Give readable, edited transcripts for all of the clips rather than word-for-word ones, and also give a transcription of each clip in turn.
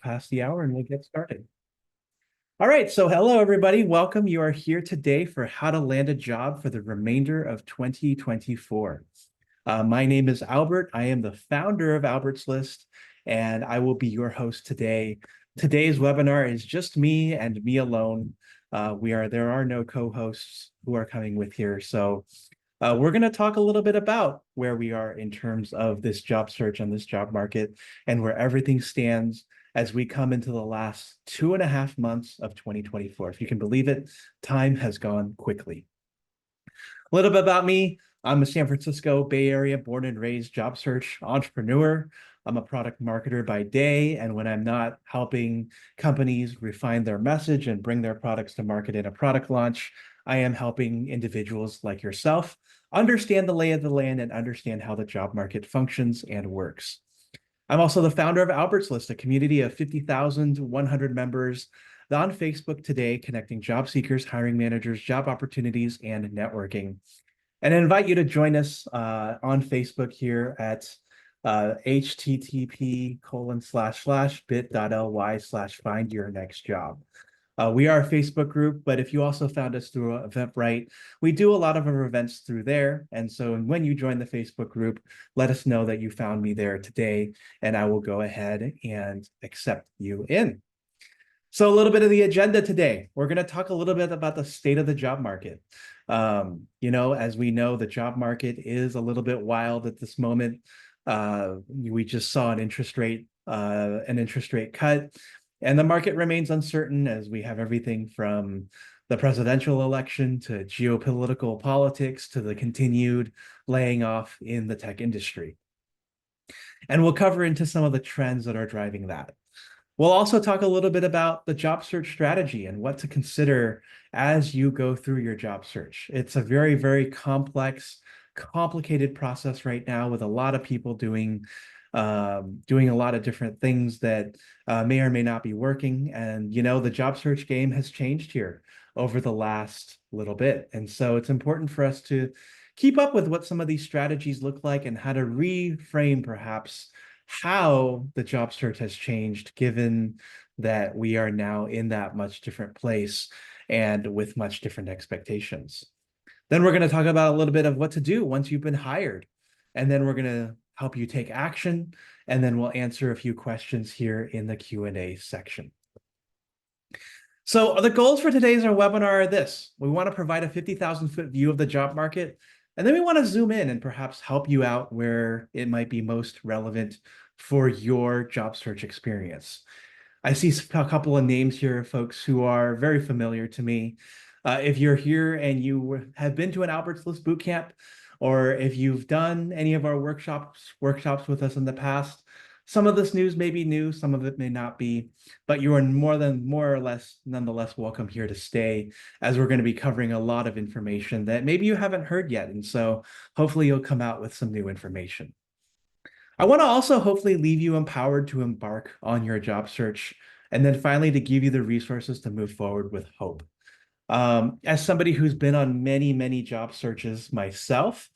past the hour and we'll get started. All right, so hello everybody. Welcome. You are here today for how to land a job for the remainder of 2024. My name is Albert. I am the founder of Albert's List, and I will be your host today. Today's webinar is just me and me alone. There are no co-hosts who are coming with here. So we're going to talk a little bit about where we are in terms of this job search and this job market and where everything stands as we come into the last 2.5 months of 2024. If you can believe it, time has gone quickly. A little bit about me. I'm a San Francisco Bay Area born and raised job search entrepreneur. I'm a product marketer by day, and when I'm not helping companies refine their message and bring their products to market in a product launch, I am helping individuals like yourself understand the lay of the land and understand how the job market functions and works. I'm also the founder of Albert's List, a community of 50,100 members on Facebook today, connecting job seekers, hiring managers, job opportunities, and networking. And I invite you to join us on Facebook here at http://bit.ly/find your next job. We are a Facebook group, but if you also found us through Eventbrite, we do a lot of our events through there. And so when you join the Facebook group, let us know that you found me there today, and I will go ahead and accept you in. So a little bit of the agenda today. We're going to talk a little bit about the state of the job market. As we know, the job market is a little bit wild at this moment. We just saw an interest rate cut. And the market remains uncertain as we have everything from the presidential election to geopolitical politics to the continued laying off in the tech industry. And we'll cover into some of the trends that are driving that. We'll also talk a little bit about the job search strategy and what to consider as you go through your job search. It's a very, very complex, complicated process right now with a lot of people doing a lot of different things that may or may not be working. And, the job search game has changed here over the last little bit. And so it's important for us to keep up with what some of these strategies look like and how to reframe perhaps how the job search has changed, given that we are now in that much different place and with much different expectations. Then we're going to talk about a little bit of what to do once you've been hired. And then we're going to help you take action. And then we'll answer a few questions here in the Q&A section. So the goals for today's webinar are this. We want to provide a 50,000-foot view of the job market. And then we want to zoom in and perhaps help you out where it might be most relevant for your job search experience. I see a couple of names here of folks who are very familiar to me. If you're here and you have been to an Albert's List bootcamp, or if you've done any of our workshops with us in the past, some of this news may be new, some of it may not be, but you are more or less nonetheless welcome here to stay, as we're going to be covering a lot of information that maybe you haven't heard yet. And so hopefully you'll come out with some new information. I want to also hopefully leave you empowered to embark on your job search, and then finally to give you the resources to move forward with hope. As somebody who's been on many, many job searches myself,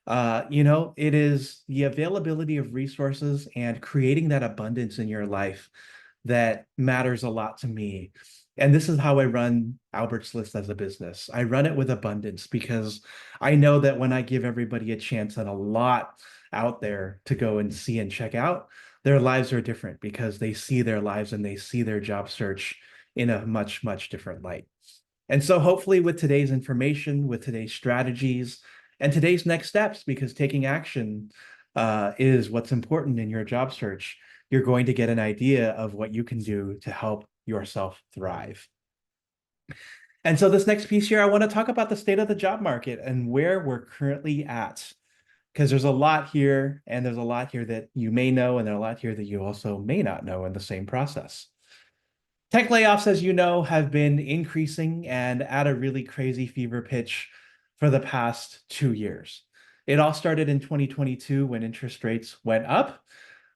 it is the availability of resources and creating that abundance in your life that matters a lot to me. And this is how I run Albert's List as a business. I run it with abundance because I know that when I give everybody a chance and a lot out there to go and see and check out, their lives are different because they see their lives and they see their job search in a much, much different light. And so hopefully with today's information, with today's strategies, and today's next steps, because taking action is what's important in your job search, you're going to get an idea of what you can do to help yourself thrive. And so this next piece here, I want to talk about the state of the job market and where we're currently at, because there's a lot here, and there's a lot here that you may know, and there's a lot here that you also may not know in the same process. Tech layoffs, as you know, have been increasing and at a really crazy fever pitch for the past 2 years. It all started in 2022 when interest rates went up,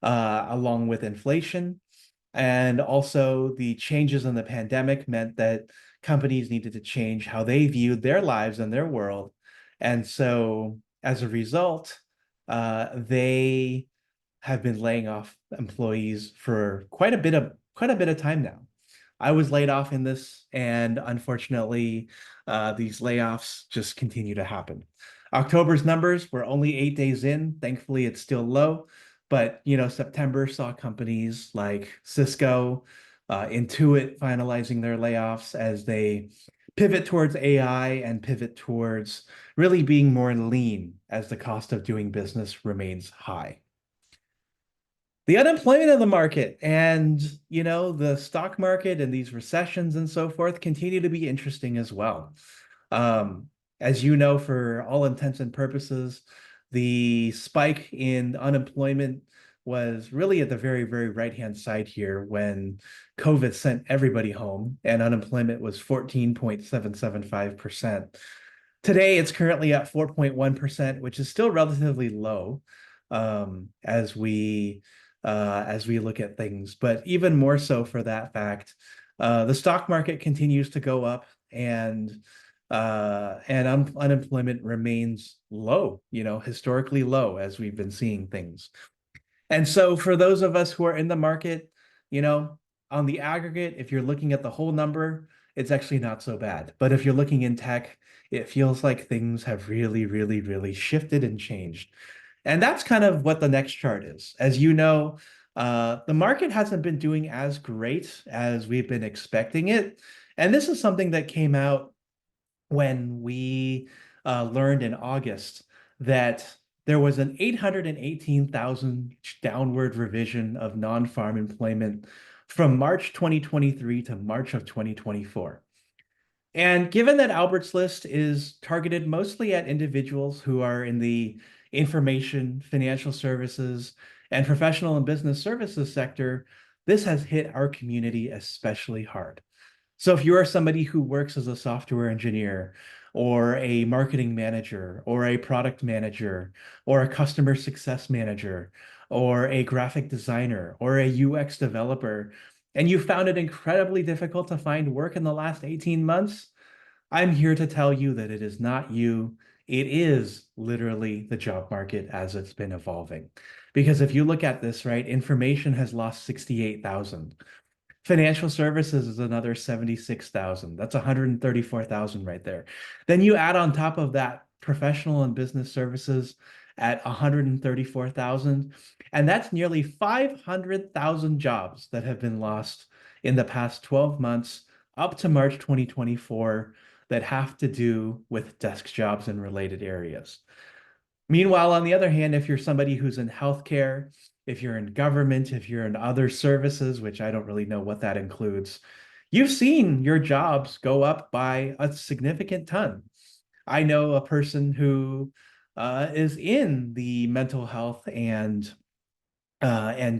along with inflation. And also the changes in the pandemic meant that companies needed to change how they viewed their lives and their world. And so as a result, they have been laying off employees for quite quite a bit of time now. I was laid off in this, and unfortunately, these layoffs just continue to happen. October's numbers were only 8 days in. Thankfully, it's still low, but September saw companies like Cisco, Intuit finalizing their layoffs as they pivot towards AI and pivot towards really being more lean as the cost of doing business remains high. The unemployment of the market and the stock market and these recessions and so forth continue to be interesting as well. um, as you know, for all intents and purposes, the spike in unemployment was really at the very, very right hand side here when COVID sent everybody home and unemployment was 14.775%. Today, it's currently at 4.1%, which is still relatively low, as we look at things. But even more so for that fact, the stock market continues to go up, and unemployment remains low, historically low, as we've been seeing things. And so for those of us who are in the market, you know, on the aggregate, if you're looking at the whole number, it's actually not so bad. But if you're looking in tech, it feels like things have really, really, really shifted and changed. And that's kind of what the next chart is. As you know, the market hasn't been doing as great as we've been expecting it. And this is something that came out when we learned in August that there was an 818,000 downward revision of non-farm employment from March 2023 to March of 2024. And given that Albert's list is targeted mostly at individuals who are in the information, financial services, and professional and business services sector, this has hit our community especially hard. So if you are somebody who works as a software engineer or a marketing manager or a product manager or a customer success manager or a graphic designer or a UX developer, and you found it incredibly difficult to find work in the last 18 months, I'm here to tell you that it is not you. It is literally the job market as it's been evolving. Because if you look at this, right, information has lost 68,000. Financial services is another 76,000. That's 134,000 right there. Then you add on top of that professional and business services at 134,000, and that's nearly 500,000 jobs that have been lost in the past 12 months up to March 2024 that have to do with desk jobs in related areas. Meanwhile, on the other hand, if you're somebody who's in healthcare, if you're in government, if you're in other services, which I don't really know what that includes, you've seen your jobs go up by a significant ton. I know a person who is in the mental health and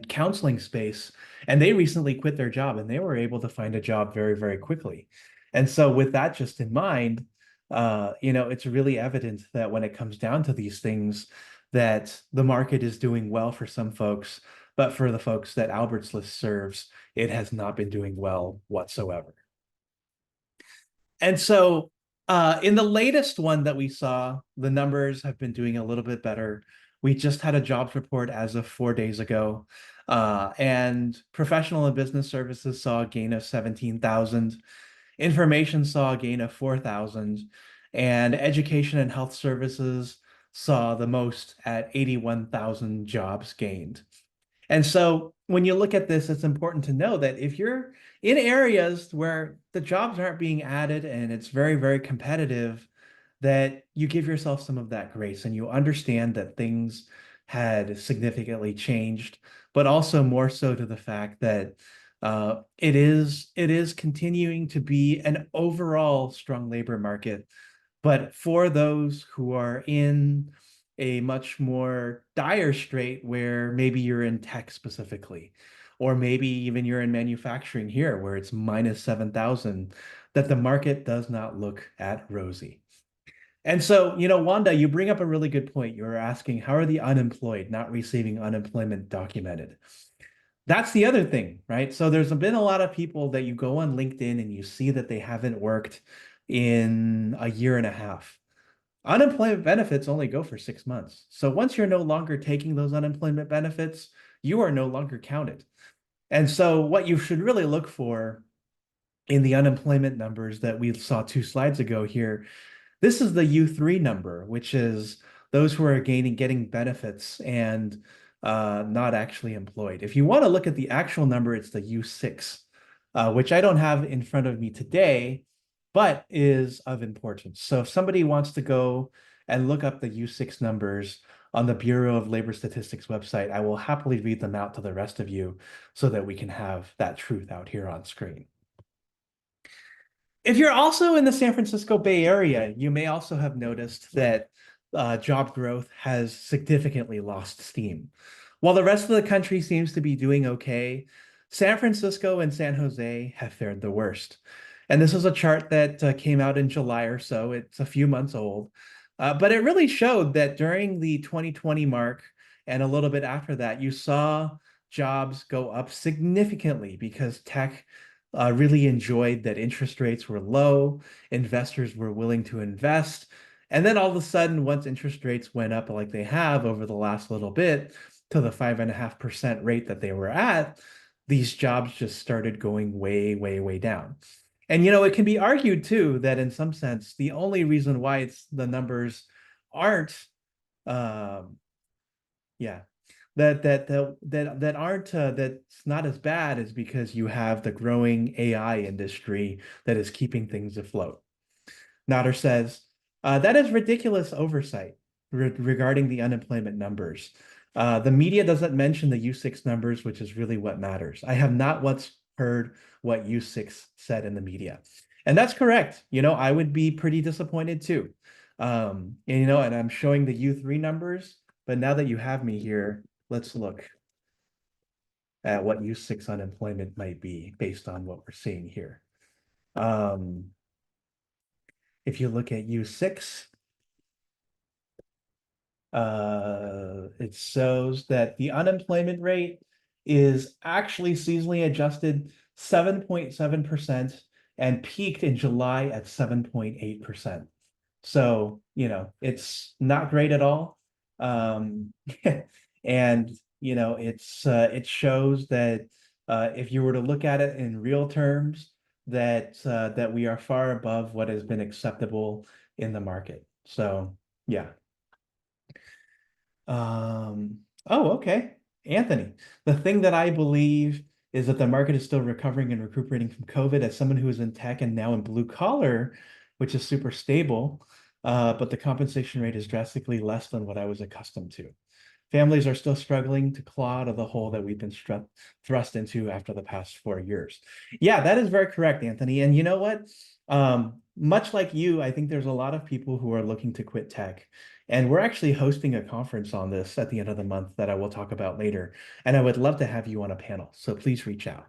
counseling space, and they recently quit their job and they were able to find a job very, very quickly. And so with that just in mind, it's really evident that when it comes down to these things, that the market is doing well for some folks, but for the folks that Albert's List serves, it has not been doing well whatsoever. And so in the latest one that we saw, the numbers have been doing a little bit better. We just had a jobs report as of 4 days ago, and professional and business services saw a gain of 17,000. Information saw a gain of 4,000, and education and health services saw the most at 81,000 jobs gained. And so when you look at this, it's important to know that if you're in areas where the jobs aren't being added and it's very, very competitive, that you give yourself some of that grace and you understand that things had significantly changed, but also more so to the fact that it is continuing to be an overall strong labor market. But for those who are in a much more dire strait, where maybe you're in tech specifically, or maybe even you're in manufacturing here, where it's minus 7,000, that the market does not look at rosy. And so, Wanda, you bring up a really good point. You were asking, how are the unemployed not receiving unemployment documented? That's the other thing, right? So there's been a lot of people that you go on LinkedIn and you see that they haven't worked in a year and a half. Unemployment benefits only go for 6 months. So once you're no longer taking those unemployment benefits, you are no longer counted. And so what you should really look for in the unemployment numbers that we saw 2 slides ago here, this is the U3 number, which is those who are getting benefits and not actually employed. If you want to look at the actual number, it's the U6, which I don't have in front of me today, but is of importance. So if somebody wants to go and look up the U6 numbers on the Bureau of Labor Statistics website, I will happily read them out to the rest of you so that we can have that truth out here on screen. If you're also in the San Francisco Bay Area, you may also have noticed that job growth has significantly lost steam. While the rest of the country seems to be doing okay, San Francisco and San Jose have fared the worst. And this is a chart that came out in July or so. It's a few months old, but it really showed that during the 2020 mark and a little bit after that, you saw jobs go up significantly because tech really enjoyed that interest rates were low, investors were willing to invest. And then all of a sudden, once interest rates went up like they have over the last little bit to the 5.5% rate that they were at, these jobs just started going way, way, way down. And it can be argued too that in some sense, the only reason why the numbers aren't, um, yeah, that aren't that's not as bad is because you have the growing AI industry that is keeping things afloat. Nader says, that is ridiculous oversight regarding the unemployment numbers. The media doesn't mention the U6 numbers, which is really what matters. I have not once heard what U6 said in the media. And that's correct. I would be pretty disappointed too. And I'm showing the U3 numbers, but now that you have me here, let's look at what U6 unemployment might be based on what we're seeing here. If you look at U6, it shows that the unemployment rate is actually seasonally adjusted 7.7% and peaked in July at 7.8%. So, it's not great at all. Um, and, it shows that if you were to look at it in real terms, that we are far above what has been acceptable in the market. So, yeah. Oh, okay. Anthony, the thing that I believe is that the market is still recovering and recuperating from COVID as someone who is in tech and now in blue collar, which is super stable, but the compensation rate is drastically less than what I was accustomed to. Families are still struggling to claw out of the hole that we've been thrust into after the past 4 years. Yeah, that is very correct, Anthony. And you know what? Much like you, I think there's a lot of people who are looking to quit tech. And we're actually hosting a conference on this at the end of the month that I will talk about later. And I would love to have you on a panel. So please reach out.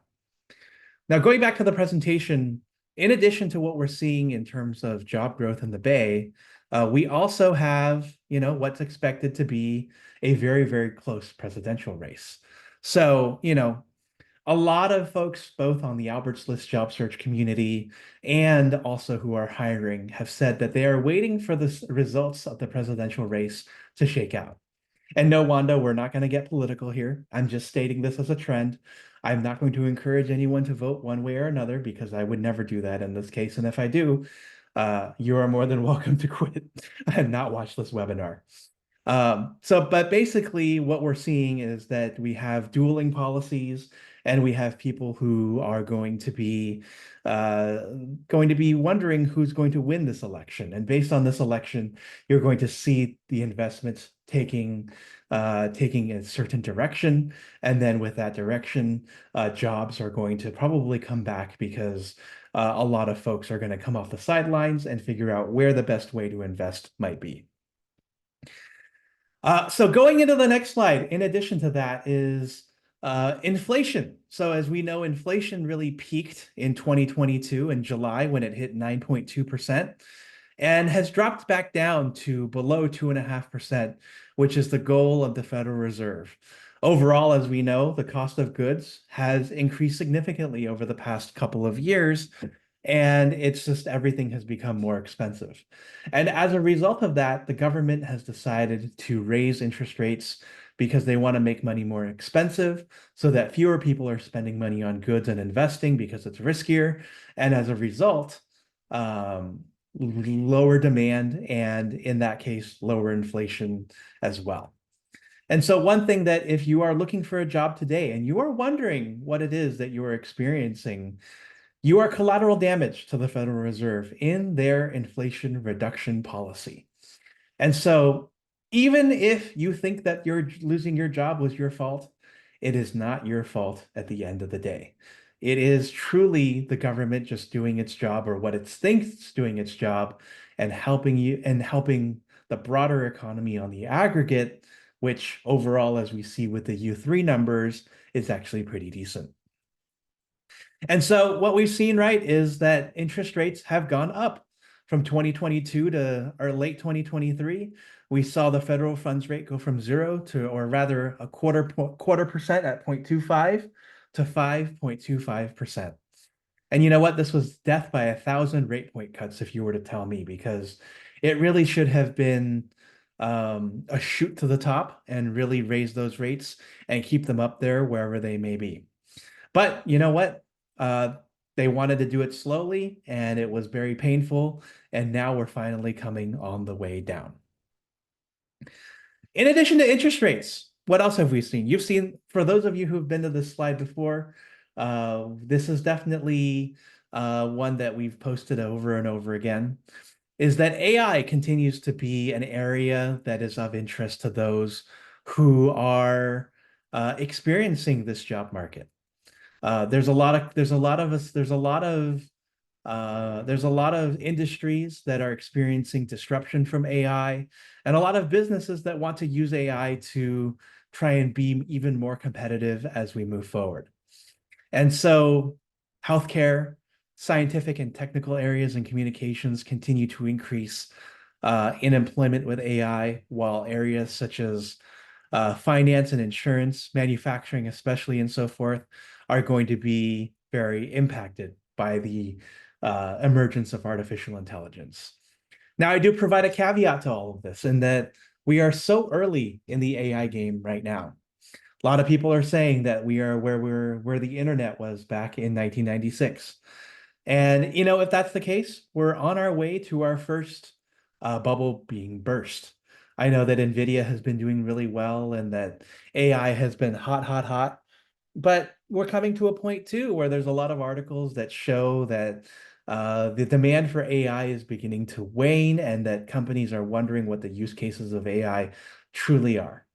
Now, going back to the presentation, in addition to what we're seeing in terms of job growth in the Bay, we also have, what's expected to be a very, very close presidential race. So, a lot of folks, both on the Alberts List job search community and also who are hiring, have said that they are waiting for the results of the presidential race to shake out. And no, Wanda, we're not going to get political here. I'm just stating this as a trend. I'm not going to encourage anyone to vote one way or another because I would never do that in this case. And if I do, you are more than welcome to quit and not watch this webinar. But basically what we're seeing is that we have dueling policies and we have people who are going to be wondering who's going to win this election. And based on this election, you're going to see the investments taking a certain direction. And then with that direction, jobs are going to probably come back because a lot of folks are going to come off the sidelines and figure out where the best way to invest might be. So going into the next slide, in addition to that is inflation. So as we know, inflation really peaked in 2022 in July when it hit 9.2% and has dropped back down to below 2.5%, which is the goal of the Federal Reserve. Overall, as we know, the cost of goods has increased significantly over the past couple of years, And it's just everything has become more expensive. And as a result of that, the government has decided to raise interest rates because they want to make money more expensive so that fewer people are spending money on goods and investing because it's riskier. And as a result, lower demand and in that case, lower inflation as well. And so one thing that if you are looking for a job today and you are wondering what it is that you are experiencing, you are collateral damage to the Federal Reserve in their inflation reduction policy. And so, even if you think that you're losing your job was your fault, it is not your fault at the end of the day. It is truly the government just doing its job or what it thinks it's doing its job and helping you and helping the broader economy on the aggregate, which overall, as we see with the U3 numbers, is actually pretty decent. And so what we've seen, right, is that interest rates have gone up from 2022 to or late 2023. We saw the federal funds rate go from 0 to, or rather a quarter percent at 0.25 to 5.25%. And you know what? This was death by 1,000 rate point cuts, if you were to tell me, because it really should have been a shoot to the top and really raise those rates and keep them up there wherever they may be. But you know what? Uh, they wanted to do it slowly, and it was very painful. And now we're finally coming on the way down. In addition to interest rates, what else have we seen? You've seen, for those of you who've been to this slide before, this is definitely one that we've posted over and over again, is that AI continues to be an area that is of interest to those who are experiencing this job market. There's a lot of industries that are experiencing disruption from AI, and a lot of businesses that want to use AI to try and be even more competitive as we move forward. And so, healthcare, scientific and technical areas, and communications continue to increase in employment with AI, while areas such as finance and insurance, manufacturing, especially, and so forth, are going to be very impacted by the emergence of artificial intelligence. Now, I do provide a caveat to all of this in that we are so early in the AI game right now. A lot of people are saying that we are where the internet was back in 1996. And you know, if that's the case, we're on our way to our first bubble being burst. I know that NVIDIA has been doing really well and that AI has been hot, hot, hot. But we're coming to a point too where there's a lot of articles that show that the demand for AI is beginning to wane and that companies are wondering what the use cases of AI truly are.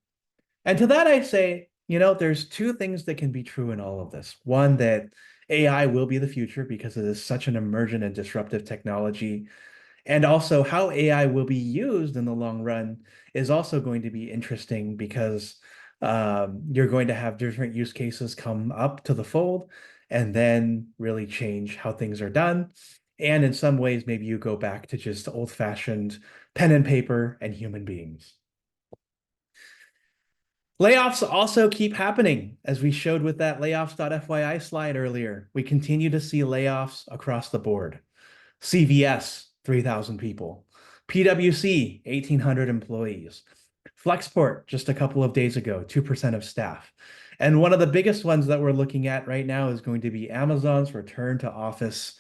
And to that, I say, you know, there's two things that can be true in all of this. One, that AI will be the future because it is such an emergent and disruptive technology. And also, how AI will be used in the long run is also going to be interesting because you're going to have different use cases come up to the fold and then really change how things are done. And in some ways, maybe you go back to just old-fashioned pen and paper and human beings. Layoffs also keep happening, as we showed with that layoffs.fyi slide earlier. We continue to see layoffs across the board. CVS, 3,000 people. PwC, 1,800 employees. Flexport, just a couple of days ago, 2% of staff. And one of the biggest ones that we're looking at right now is going to be Amazon's return to office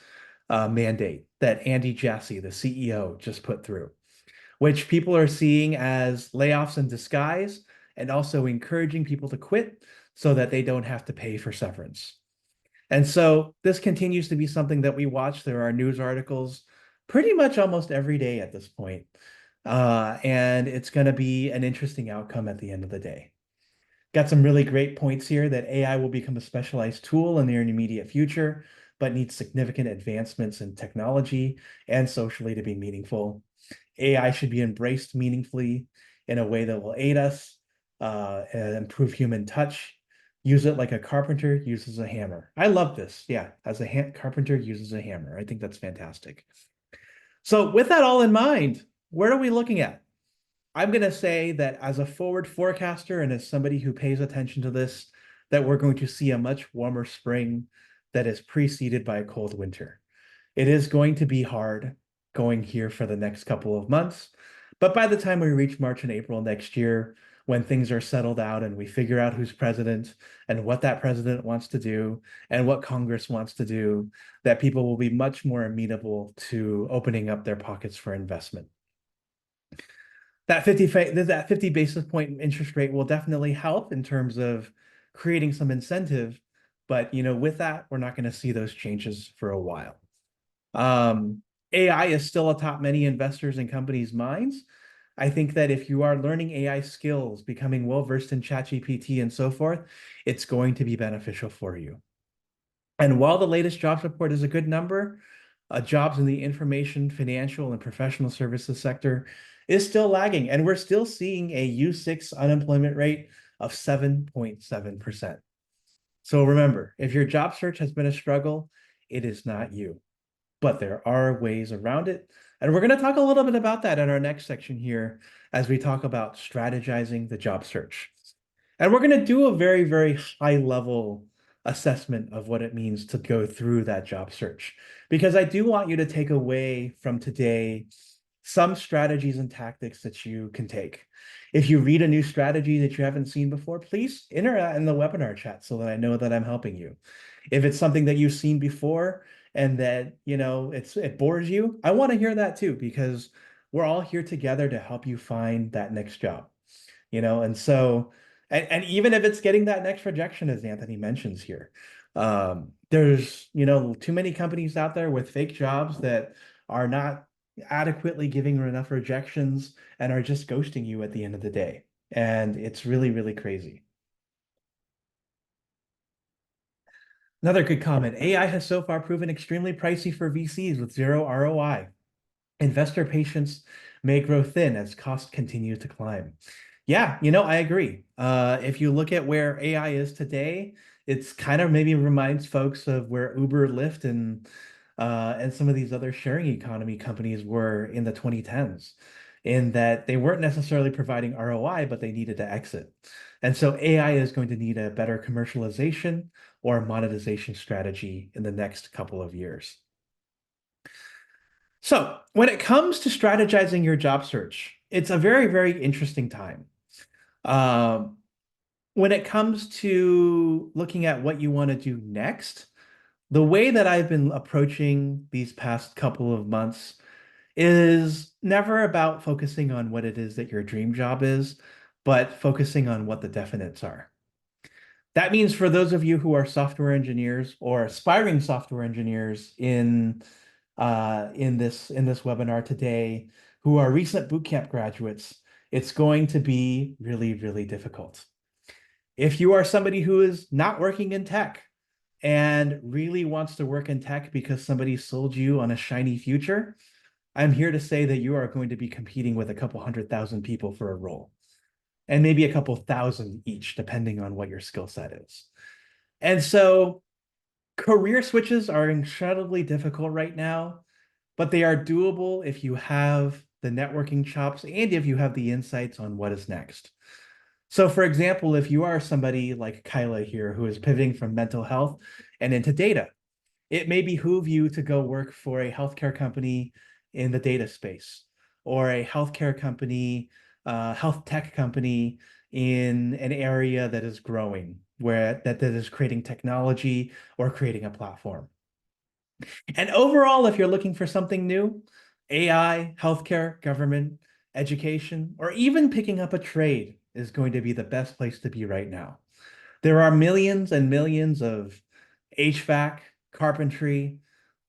mandate that Andy Jassy, the CEO, just put through, which people are seeing as layoffs in disguise and also encouraging people to quit so that they don't have to pay for severance. And so this continues to be something that we watch. There are news articles pretty much almost every day at this point. And it's going to be an interesting outcome at the end of the day. Got some really great points here that AI will become a specialized tool in the immediate future, but needs significant advancements in technology and socially to be meaningful. AI should be embraced meaningfully in a way that will aid us and improve human touch. Use it like a carpenter uses a hammer. I love this. Yeah, as a carpenter uses a hammer. I think that's fantastic. So with that all in mind, where are we looking at? I'm going to say that as a forward forecaster and as somebody who pays attention to this, that we're going to see a much warmer spring that is preceded by a cold winter. It is going to be hard going here for the next couple of months. But by the time we reach March and April next year, when things are settled out and we figure out who's president and what that president wants to do and what Congress wants to do, that people will be much more amenable to opening up their pockets for investment. That 50 basis point interest rate will definitely help in terms of creating some incentive. But with that, we're not going to see those changes for a while. Um, AI is still atop many investors and companies' minds. I think that if you are learning AI skills, becoming well versed in ChatGPT and so forth, it's going to be beneficial for you. And while the latest jobs report is a good number, jobs in the information, financial, and professional services sector is still lagging. And we're still seeing a U6 unemployment rate of 7.7%. So remember, if your job search has been a struggle, it is not you, but there are ways around it. And we're going to talk a little bit about that in our next section here as we talk about strategizing the job search. And we're going to do a very, very high level assessment of what it means to go through that job search, because I do want you to take away from today some strategies and tactics that you can take. If you read a new strategy that you haven't seen before, please enter that in the webinar chat so that I know that I'm helping you. If it's something that you've seen before and that, it bores you, I want to hear that too, because we're all here together to help you find that next job, and so, and even if it's getting that next rejection, as Anthony mentions here, there's, too many companies out there with fake jobs that are not adequately giving enough rejections and are just ghosting you at the end of the day. And it's really, really crazy. Another good comment. AI has so far proven extremely pricey for VCs with zero ROI. Investor patience may grow thin as costs continue to climb. Yeah, I agree. If you look at where AI is today, it's kind of maybe reminds folks of where Uber, Lyft, and some of these other sharing economy companies were in the 2010s, in that they weren't necessarily providing ROI, but they needed to exit. And so AI is going to need a better commercialization or monetization strategy in the next couple of years. So when it comes to strategizing your job search, it's a very, very interesting time. Um, when it comes to looking at what you want to do next, the way that I've been approaching these past couple of months is never about focusing on what it is that your dream job is, but focusing on what the definites are. That means for those of you who are software engineers or aspiring software engineers in this webinar today, who are recent bootcamp graduates, it's going to be really, really difficult. If you are somebody who is not working in tech and really wants to work in tech because somebody sold you on a shiny future, I'm here to say that you are going to be competing with a couple 100,000 people for a role, and maybe a couple thousand each, depending on what your skill set is. And so career switches are incredibly difficult right now, but they are doable if you have the networking chops and if you have the insights on what is next. So, for example, if you are somebody like Kyla here who is pivoting from mental health and into data, it may behoove you to go work for a healthcare company in the data space, or a healthcare company, health tech company in an area that is growing, where that is creating technology or creating a platform. And overall, if you're looking for something new, AI, healthcare, government, education, or even picking up a trade is going to be the best place to be right now. There are millions and millions of HVAC, carpentry,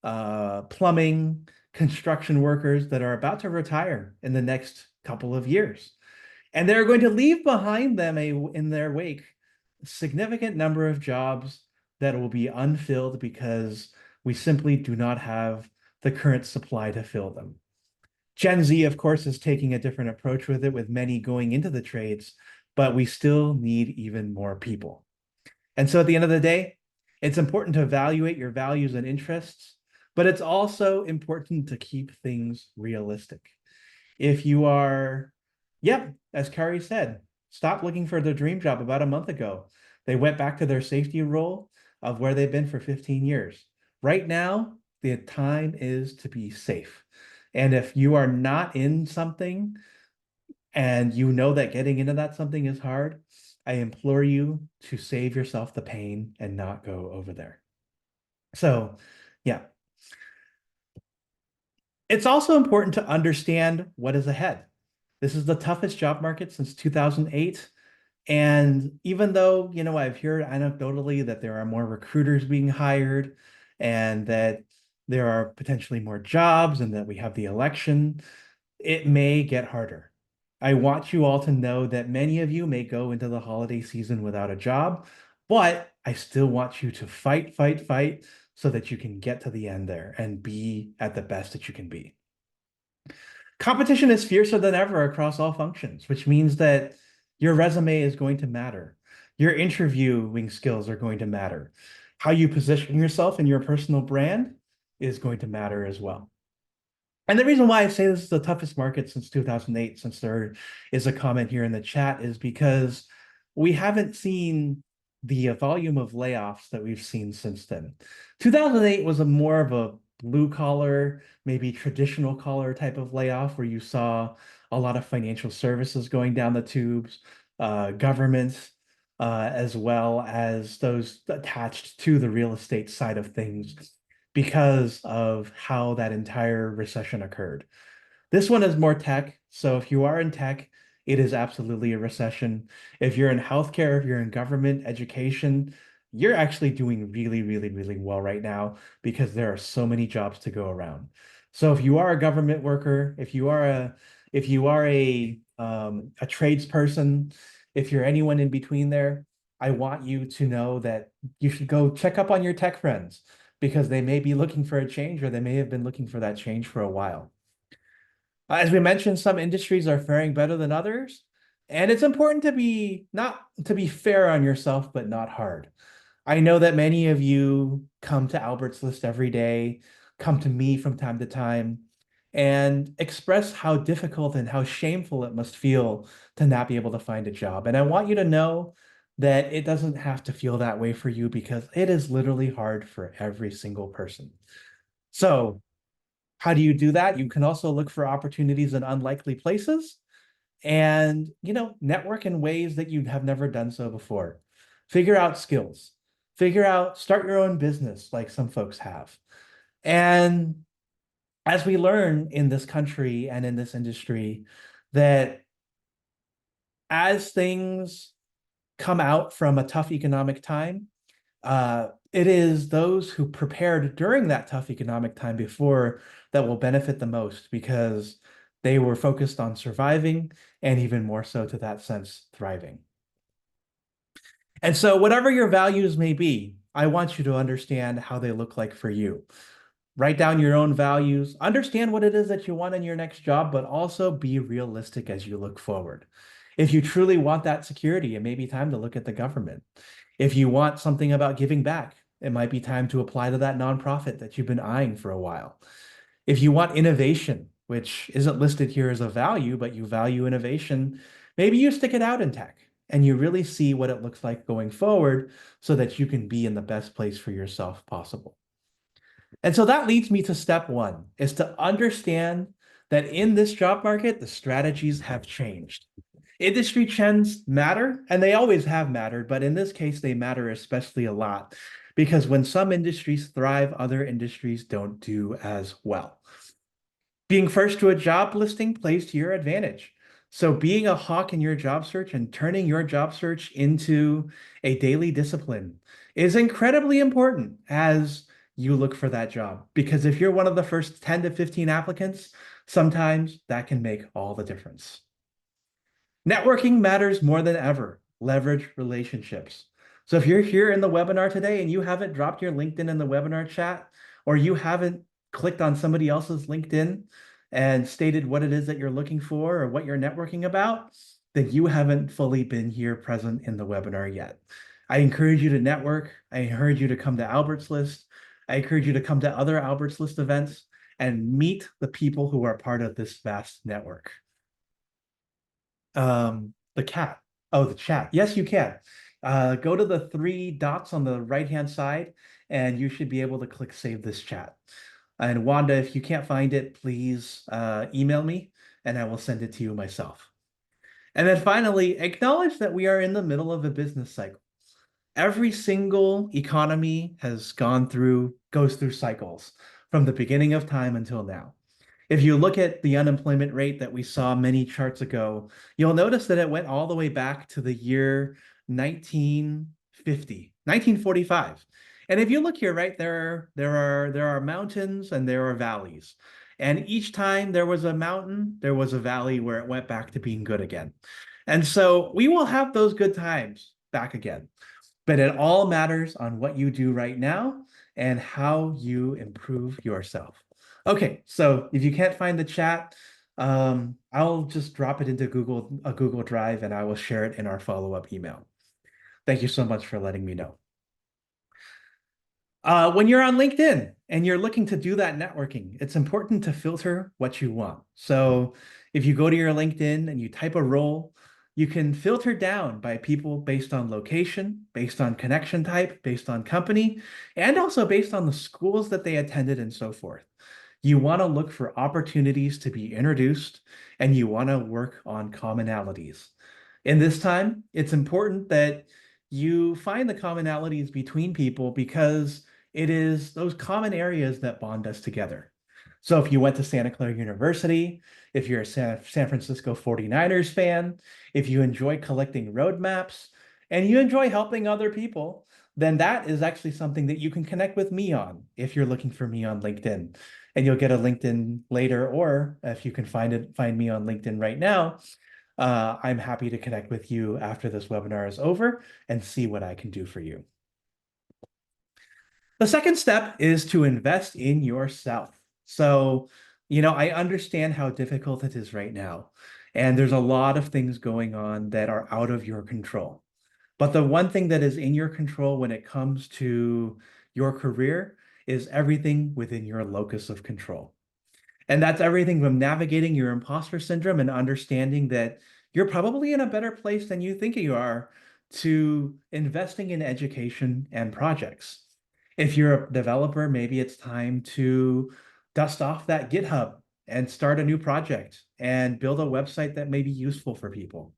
plumbing, construction workers that are about to retire in the next couple of years. And they're going to leave behind them in their wake a significant number of jobs that will be unfilled because we simply do not have the current supply to fill them. Gen Z, of course, is taking a different approach with it, with many going into the trades, but we still need even more people. And so at the end of the day, it's important to evaluate your values and interests, but it's also important to keep things realistic. If you are, yep, as Kari said, stop looking for their dream job about a month ago. They went back to their safety role of where they've been for 15 years. Right now, the time is to be safe. And if you are not in something and you know that getting into that something is hard, I implore you to save yourself the pain and not go over there. So, yeah. It's also important to understand what is ahead. This is the toughest job market since 2008. And even though, I've heard anecdotally that there are more recruiters being hired and that there are potentially more jobs and that we have the election, it may get harder. I want you all to know that many of you may go into the holiday season without a job, but I still want you to fight, fight, fight so that you can get to the end there and be at the best that you can be. Competition is fiercer than ever across all functions, which means that your resume is going to matter. Your interviewing skills are going to matter. How you position yourself in your personal brand is going to matter as well. And the reason why I say this is the toughest market since 2008, since there is a comment here in the chat, is because we haven't seen the volume of layoffs that we've seen since then. 2008 was a more of a blue collar, maybe traditional collar type of layoff where you saw a lot of financial services going down the tubes, government, as well as those attached to the real estate side of things because of how that entire recession occurred. This one is more tech. So if you are in tech, it is absolutely a recession. If you're in healthcare, if you're in government, education, you're actually doing really, really, really well right now because there are so many jobs to go around. So if you are a government worker, if you are a tradesperson, if you're anyone in between there, I want you to know that you should go check up on your tech friends because they may be looking for a change or they may have been looking for that change for a while. As we mentioned, some industries are faring better than others, and it's important to be not to be fair on yourself, but not hard. I know that many of you come to Albert's List every day, come to me from time to time, and express how difficult and how shameful it must feel to not be able to find a job. And I want you to know that it doesn't have to feel that way for you because it is literally hard for every single person. So, how do you do that? You can also look for opportunities in unlikely places and, network in ways that you have never done so before. Figure out skills. Start your own business like some folks have. And as we learn in this country and in this industry, that as things come out from a tough economic time, it is those who prepared during that tough economic time before that will benefit the most because they were focused on surviving and even more so to that sense, thriving. And so, whatever your values may be, I want you to understand how they look like for you. Write down your own values, understand what it is that you want in your next job, but also be realistic as you look forward. If you truly want that security, it may be time to look at the government. If you want something about giving back, it might be time to apply to that nonprofit that you've been eyeing for a while. If you want innovation, which isn't listed here as a value, but you value innovation, maybe you stick it out in tech and you really see what it looks like going forward so that you can be in the best place for yourself possible. And so that leads me to step one, is to understand that in this job market, the strategies have changed. Industry trends matter, and they always have mattered, but in this case, they matter especially a lot because when some industries thrive, other industries don't do as well. Being first to a job listing plays to your advantage. So being a hawk in your job search and turning your job search into a daily discipline is incredibly important as you look for that job. Because if you're one of the first 10 to 15 applicants, sometimes that can make all the difference. Networking matters more than ever. Leverage relationships. So if you're here in the webinar today and you haven't dropped your LinkedIn in the webinar chat, or you haven't clicked on somebody else's LinkedIn and stated what it is that you're looking for or what you're networking about, then you haven't fully been here present in the webinar yet. I encourage you to network. I encourage you to come to Albert's List. I encourage you to come to other Albert's List events and meet the people who are part of this vast network. The cat. Oh, the chat. Yes, you can. Go to the three dots on the right-hand side, and you should be able to click Save this chat. And Wanda, if you can't find it, please email me and I will send it to you myself. And then finally, acknowledge that we are in the middle of a business cycle. Every single economy goes through cycles from the beginning of time until now. If you look at the unemployment rate that we saw many charts ago, you'll notice that it went all the way back to the year 1950, 1945. And if you look here, right, there are mountains and there are valleys. And each time there was a mountain, there was a valley where it went back to being good again. And so we will have those good times back again. But it all matters on what you do right now and how you improve yourself. Okay, so if you can't find the chat, I'll just drop it into a Google Drive and I will share it in our follow-up email. Thank you so much for letting me know. When you're on LinkedIn and you're looking to do that networking, it's important to filter what you want. So if you go to your LinkedIn and you type a role, you can filter down by people based on location, based on connection type, based on company, and also based on the schools that they attended and so forth. You want to look for opportunities to be introduced and you want to work on commonalities. In this time, it's important that you find the commonalities between people because it is those common areas that bond us together. So if you went to Santa Clara University, if you're a San Francisco 49ers fan, if you enjoy collecting roadmaps, and you enjoy helping other people, then that is actually something that you can connect with me on if you're looking for me on LinkedIn. And you'll get a LinkedIn later, or if you can find me on LinkedIn right now, I'm happy to connect with you after this webinar is over and see what I can do for you. The second step is to invest in yourself. So, I understand how difficult it is right now, and there's a lot of things going on that are out of your control. But the one thing that is in your control when it comes to your career is everything within your locus of control. And that's everything from navigating your imposter syndrome and understanding that you're probably in a better place than you think you are to investing in education and projects. If you're a developer, maybe it's time to dust off that GitHub and start a new project and build a website that may be useful for people.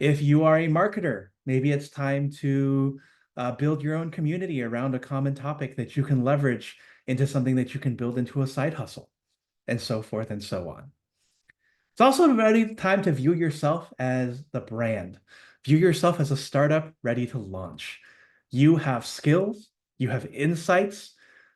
If you are a marketer, maybe it's time to build your own community around a common topic that you can leverage into something that you can build into a side hustle, and so forth and so on. It's also ready time to view yourself as the brand. View yourself as a startup ready to launch. You have skills, you have insights,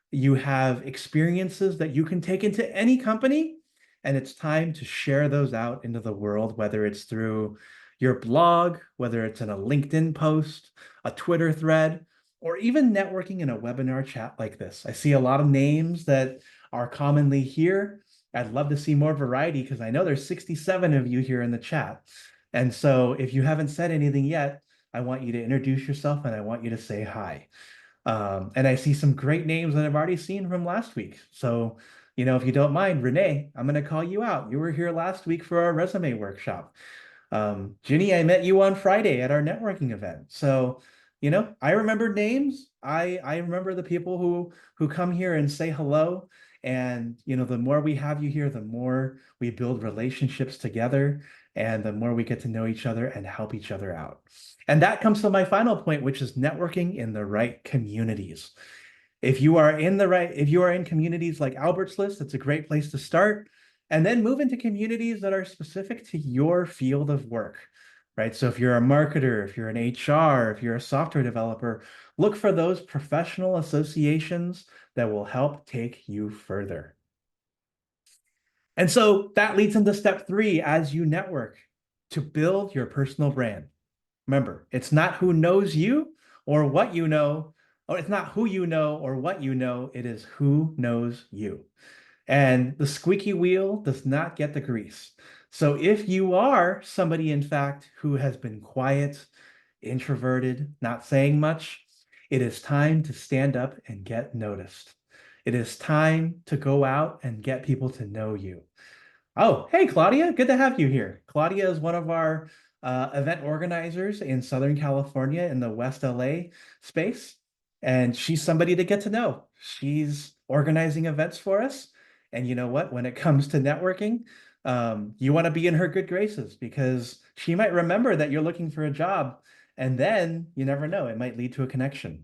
you have experiences that you can take into any company, and it's time to share those out into the world, whether it's through your blog, whether it's in a LinkedIn post, a Twitter thread, or even networking in a webinar chat like this. I see a lot of names that are commonly here. I'd love to see more variety because I know there's 67 of you here in the chat. And so if you haven't said anything yet, I want you to introduce yourself and I want you to say hi. And I see some great names that I've already seen from last week. So, if you don't mind, Renee, I'm going to call you out. You were here last week for our resume workshop. Ginny, I met you on Friday at our networking event. So, I remember names. I remember the people who come here and say hello. And, the more we have you here, the more we build relationships together and the more we get to know each other and help each other out. And that comes to my final point, which is networking in the right communities. If you are in communities like Albert's List, it's a great place to start. And then move into communities that are specific to your field of work, right? So if you're a marketer, if you're an HR, if you're a software developer, look for those professional associations that will help take you further. And so that leads into step 3 as you network to build your personal brand. Remember, it's not who knows you or what you know, or it's not who you know or what you know, it is who knows you. And the squeaky wheel does not get the grease. So if you are somebody, in fact, who has been quiet, introverted, not saying much, it is time to stand up and get noticed. It is time to go out and get people to know you. Oh, hey, Claudia, good to have you here. Claudia is one of our event organizers in Southern California in the West LA space, and she's somebody to get to know. She's organizing events for us. And you know what? When it comes to networking, you want to be in her good graces because she might remember that you're looking for a job. And then you never know, it might lead to a connection.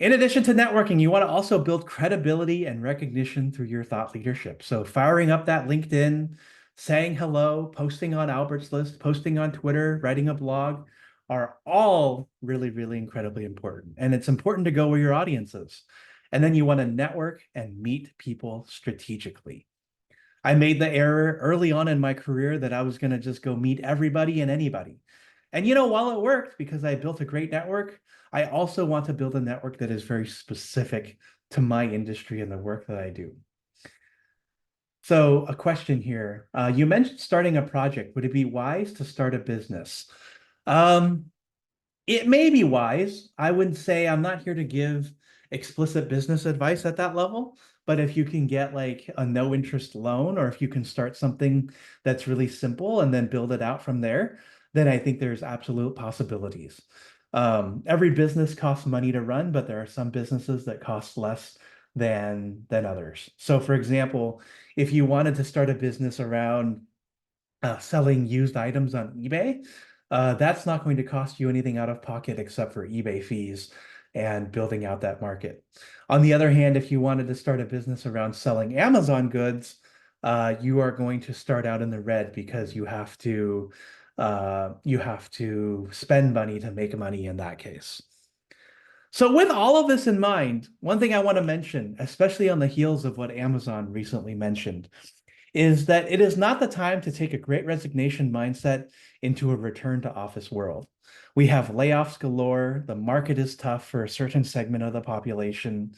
In addition to networking, you want to also build credibility and recognition through your thought leadership. So firing up that LinkedIn, saying hello, posting on Albert's List, posting on Twitter, writing a blog are all really, really incredibly important. And it's important to go where your audience is. And then you want to network and meet people strategically. I made the error early on in my career that I was going to just go meet everybody and anybody. And while it worked because I built a great network, I also want to build a network that is very specific to my industry and the work that I do. So, a question here. You mentioned starting a project. Would it be wise to start a business? Um, it may be wise. I wouldn't say I'm not here to give explicit business advice at that level, but if you can get like a no interest loan or if you can start something that's really simple and then build it out from there, then I think there's absolute possibilities. Every business costs money to run, but there are some businesses that cost less than others. So for example, if you wanted to start a business around selling used items on eBay, that's not going to cost you anything out of pocket except for eBay fees and building out that market. On the other hand, if you wanted to start a business around selling Amazon goods, you are going to start out in the red because you have to spend money to make money in that case. So with all of this in mind, one thing I want to mention, especially on the heels of what Amazon recently mentioned, is that it is not the time to take a great resignation mindset into a return to office world. We have layoffs galore. The market is tough for a certain segment of the population.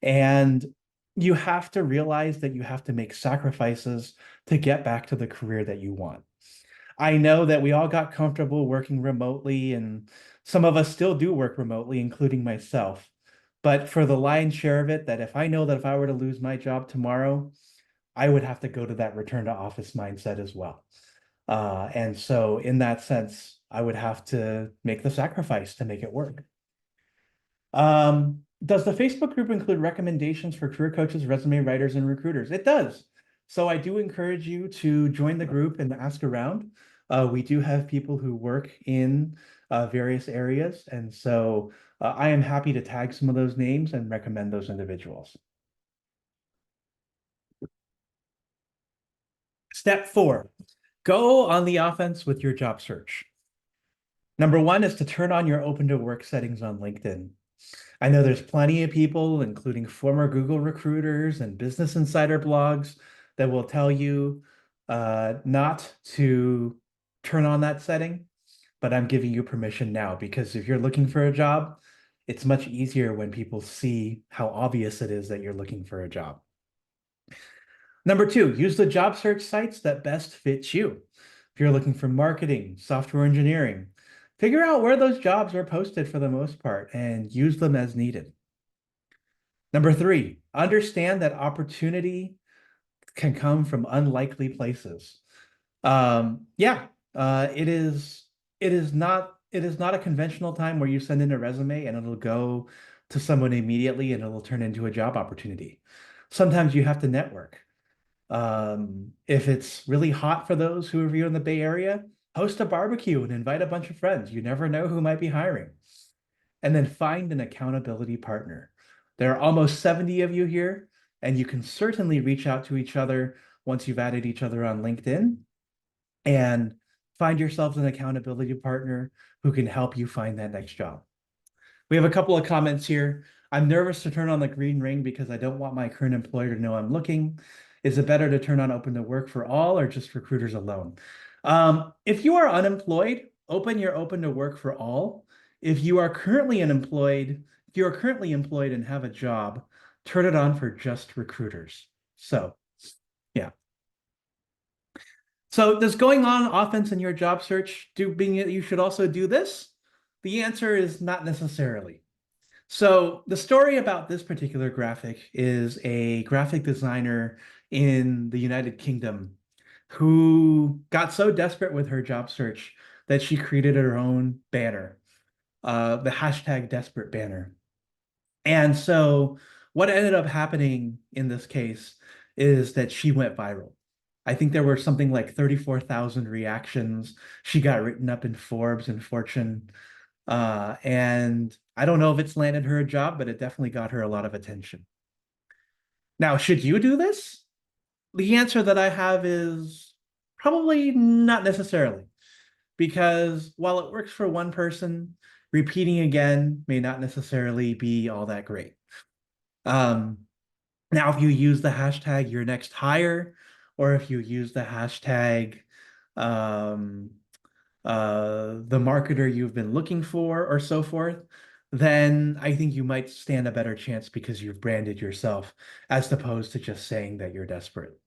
And you have to realize that you have to make sacrifices to get back to the career that you want. I know that we all got comfortable working remotely, and some of us still do work remotely, including myself. But for the lion's share of it, that if I know that if I were to lose my job tomorrow, I would have to go to that return to office mindset as well. And so, in that sense, I would have to make the sacrifice to make it work. Does the Facebook group include recommendations for career coaches, resume writers, and recruiters? It does. So I do encourage you to join the group and ask around. We do have people who work in various areas, and so I am happy to tag some of those names and recommend those individuals. Step 4, go on the offense with your job search. Number 1 is to turn on your open to work settings on LinkedIn. I know there's plenty of people, including former Google recruiters and Business Insider blogs, that will tell you not to turn on that setting, but I'm giving you permission now because if you're looking for a job, it's much easier when people see how obvious it is that you're looking for a job. Number 2, use the job search sites that best fit you. If you're looking for marketing, software engineering, figure out where those jobs are posted for the most part and use them as needed. Number 3, understand that opportunity can come from unlikely places. Yeah, it is not a conventional time where you send in a resume and it'll go to someone immediately and it'll turn into a job opportunity. Sometimes you have to network. If it's really hot for those who are in the Bay Area, host a barbecue and invite a bunch of friends. You never know who might be hiring. And then find an accountability partner. There are almost 70 of you here, and you can certainly reach out to each other once you've added each other on LinkedIn and find yourselves an accountability partner who can help you find that next job. We have a couple of comments here. I'm nervous to turn on the green ring because I don't want my current employer to know I'm looking. Is it better to turn on open to work for all or just recruiters alone? If you are unemployed, open your open to work for all. If you are currently employed and have a job, turn it on for just recruiters. So, yeah. So does going on offense in your job search being you should also do this? The answer is not necessarily. So the story about this particular graphic is a graphic designer in the United Kingdom who got so desperate with her job search that she created her own banner, the hashtag desperate banner. And so what ended up happening in this case is that she went viral. I think there were something like 34,000 reactions. She got written up in Forbes and Fortune. And I don't know if it's landed her a job, but it definitely got her a lot of attention. Now, should you do this? The answer that I have is probably not necessarily, because while it works for one person, repeating again may not necessarily be all that great. Um, Now, if you use the hashtag your next hire, or if you use the hashtag um, the marketer you've been looking for, or so forth, then I think you might stand a better chance because you've branded yourself as opposed to just saying that you're desperate.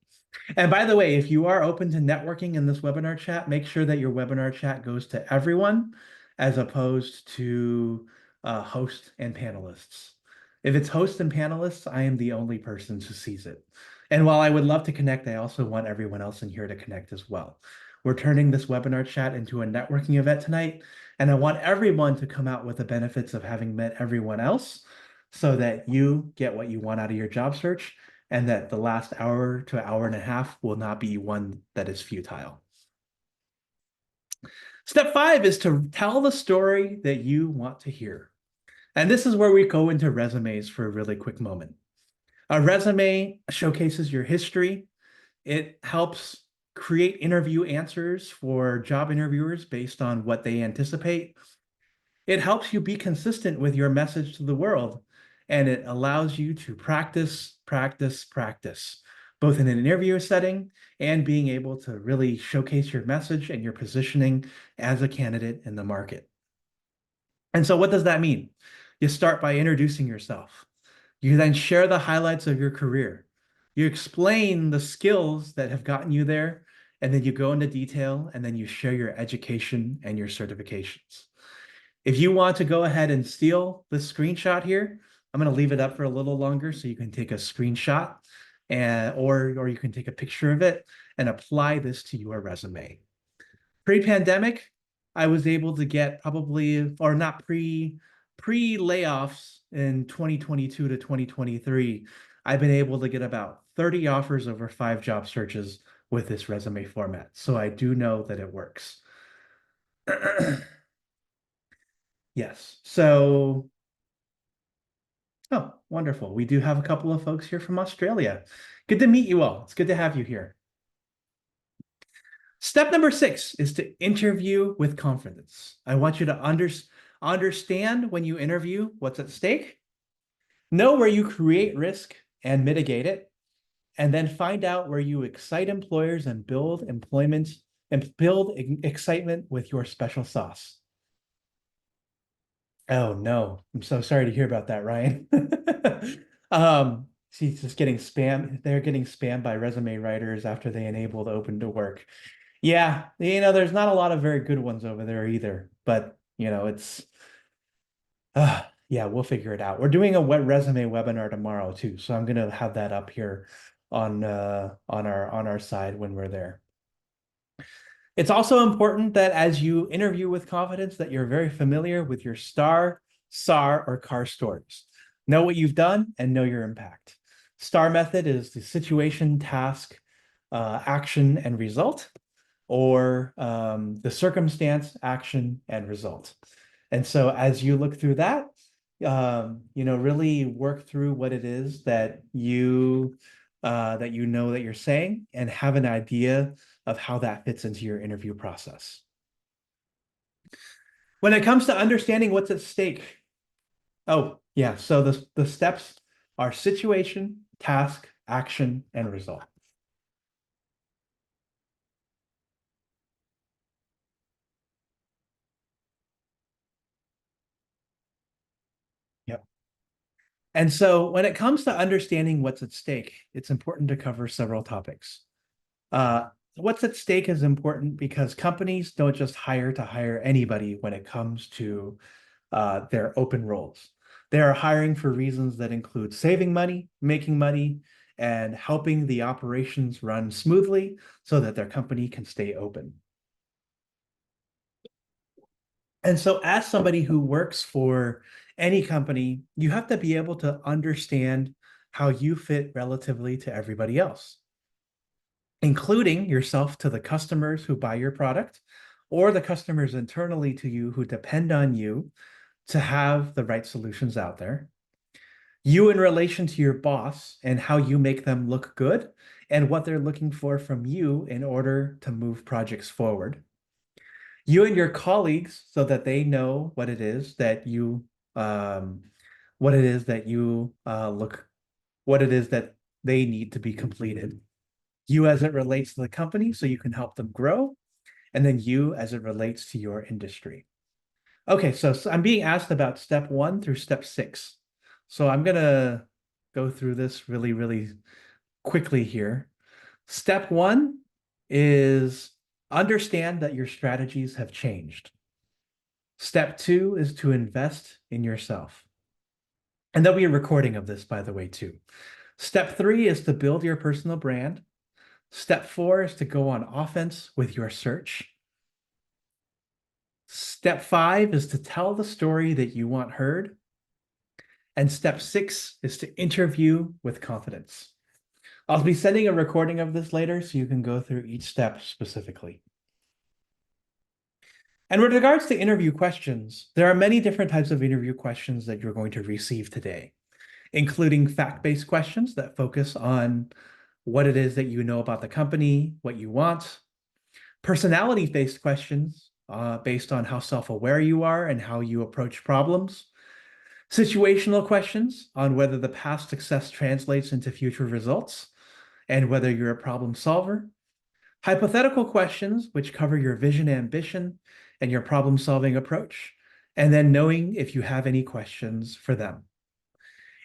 And by the way, if you are open to networking in this webinar chat, make sure that your webinar chat goes to everyone as opposed to host and panelists. If it's hosts and panelists, I am the only person who sees it. And while I would love to connect, I also want everyone else in here to connect as well. We're turning this webinar chat into a networking event tonight, and I want everyone to come out with the benefits of having met everyone else so that you get what you want out of your job search and that the last hour to hour and a half will not be one that is futile. Step 5 is to tell the story that you want to hear. And this is where we go into resumes for a really quick moment. A resume showcases your history. It helps create interview answers for job interviewers based on what they anticipate. It helps you be consistent with your message to the world, and it allows you to practice, practice, practice, both in an interview setting and being able to really showcase your message and your positioning as a candidate in the market. And so what does that mean? You start by introducing yourself. You then share the highlights of your career. You explain the skills that have gotten you there, and then you go into detail, and then you share your education and your certifications. If you want to go ahead and steal this screenshot here, I'm going to leave it up for a little longer so you can take a screenshot or you can take a picture of it and apply this to your resume. Pre-pandemic, I was able to get probably, or not pre-layoffs in 2022 to 2023, I've been able to get about 30 offers over 5 job searches with this resume format. So I do know that it works. Yes. So, oh, wonderful. We do have a couple of folks here from Australia. Good to meet you all. It's good to have you here. Step number 6 is to interview with confidence. I want you to understand when you interview what's at stake, know where you create risk and mitigate it, and then find out where you excite employers and build employment and build excitement with your special sauce. Oh no, I'm so sorry to hear about that, Ryan. She's just getting spam. They're getting spammed by resume writers after they enabled open to work. Yeah, there's not a lot of very good ones over there either, but it's yeah, we'll figure it out. We're doing a wet resume webinar tomorrow too, so I'm gonna have that up here on our side when we're there. It's also important that as you interview with confidence that you're very familiar with your STAR, SAR, or CAR stories. Know what you've done and know your impact. STAR method is the situation, task, action, and result, or the circumstance, action, and result. And so as you look through that, really work through what it is that you know that you're saying and have an idea of how that fits into your interview process. When it comes to understanding what's at stake, oh, yeah, so the steps are situation, task, action, and result. Yep. And so when it comes to understanding what's at stake, it's important to cover several topics. What's at stake is important because companies don't just hire to hire anybody when it comes to their open roles. They are hiring for reasons that include saving money, making money, and helping the operations run smoothly so that their company can stay open. And so as somebody who works for any company, you have to be able to understand how you fit relatively to everybody else, including yourself to the customers who buy your product or the customers internally to you who depend on you to have the right solutions out there. You in relation to your boss and how you make them look good and what they're looking for from you in order to move projects forward. You and your colleagues so that they know what it is that you um, what it is that you look what it is that they need to be completed. You as it relates to the company so you can help them grow, and then you as it relates to your industry. Okay, so I'm being asked about step 1 through step 6. So I'm gonna go through this really, really quickly here. Step 1 is understand that your strategies have changed. Step 2 is to invest in yourself. And there'll be a recording of this, by the way, too. Step 3 is to build your personal brand. Step 4 is to go on offense with your search. Step 5 is to tell the story that you want heard. And step 6 is to interview with confidence. I'll be sending a recording of this later so you can go through each step specifically. And with regards to interview questions, there are many different types of interview questions that you're going to receive today, including fact-based questions that focus on what it is that you know about the company, what you want, personality-based questions based on how self-aware you are and how you approach problems, situational questions on whether the past success translates into future results and whether you're a problem solver, hypothetical questions, which cover your vision, ambition, and your problem-solving approach, and then knowing if you have any questions for them.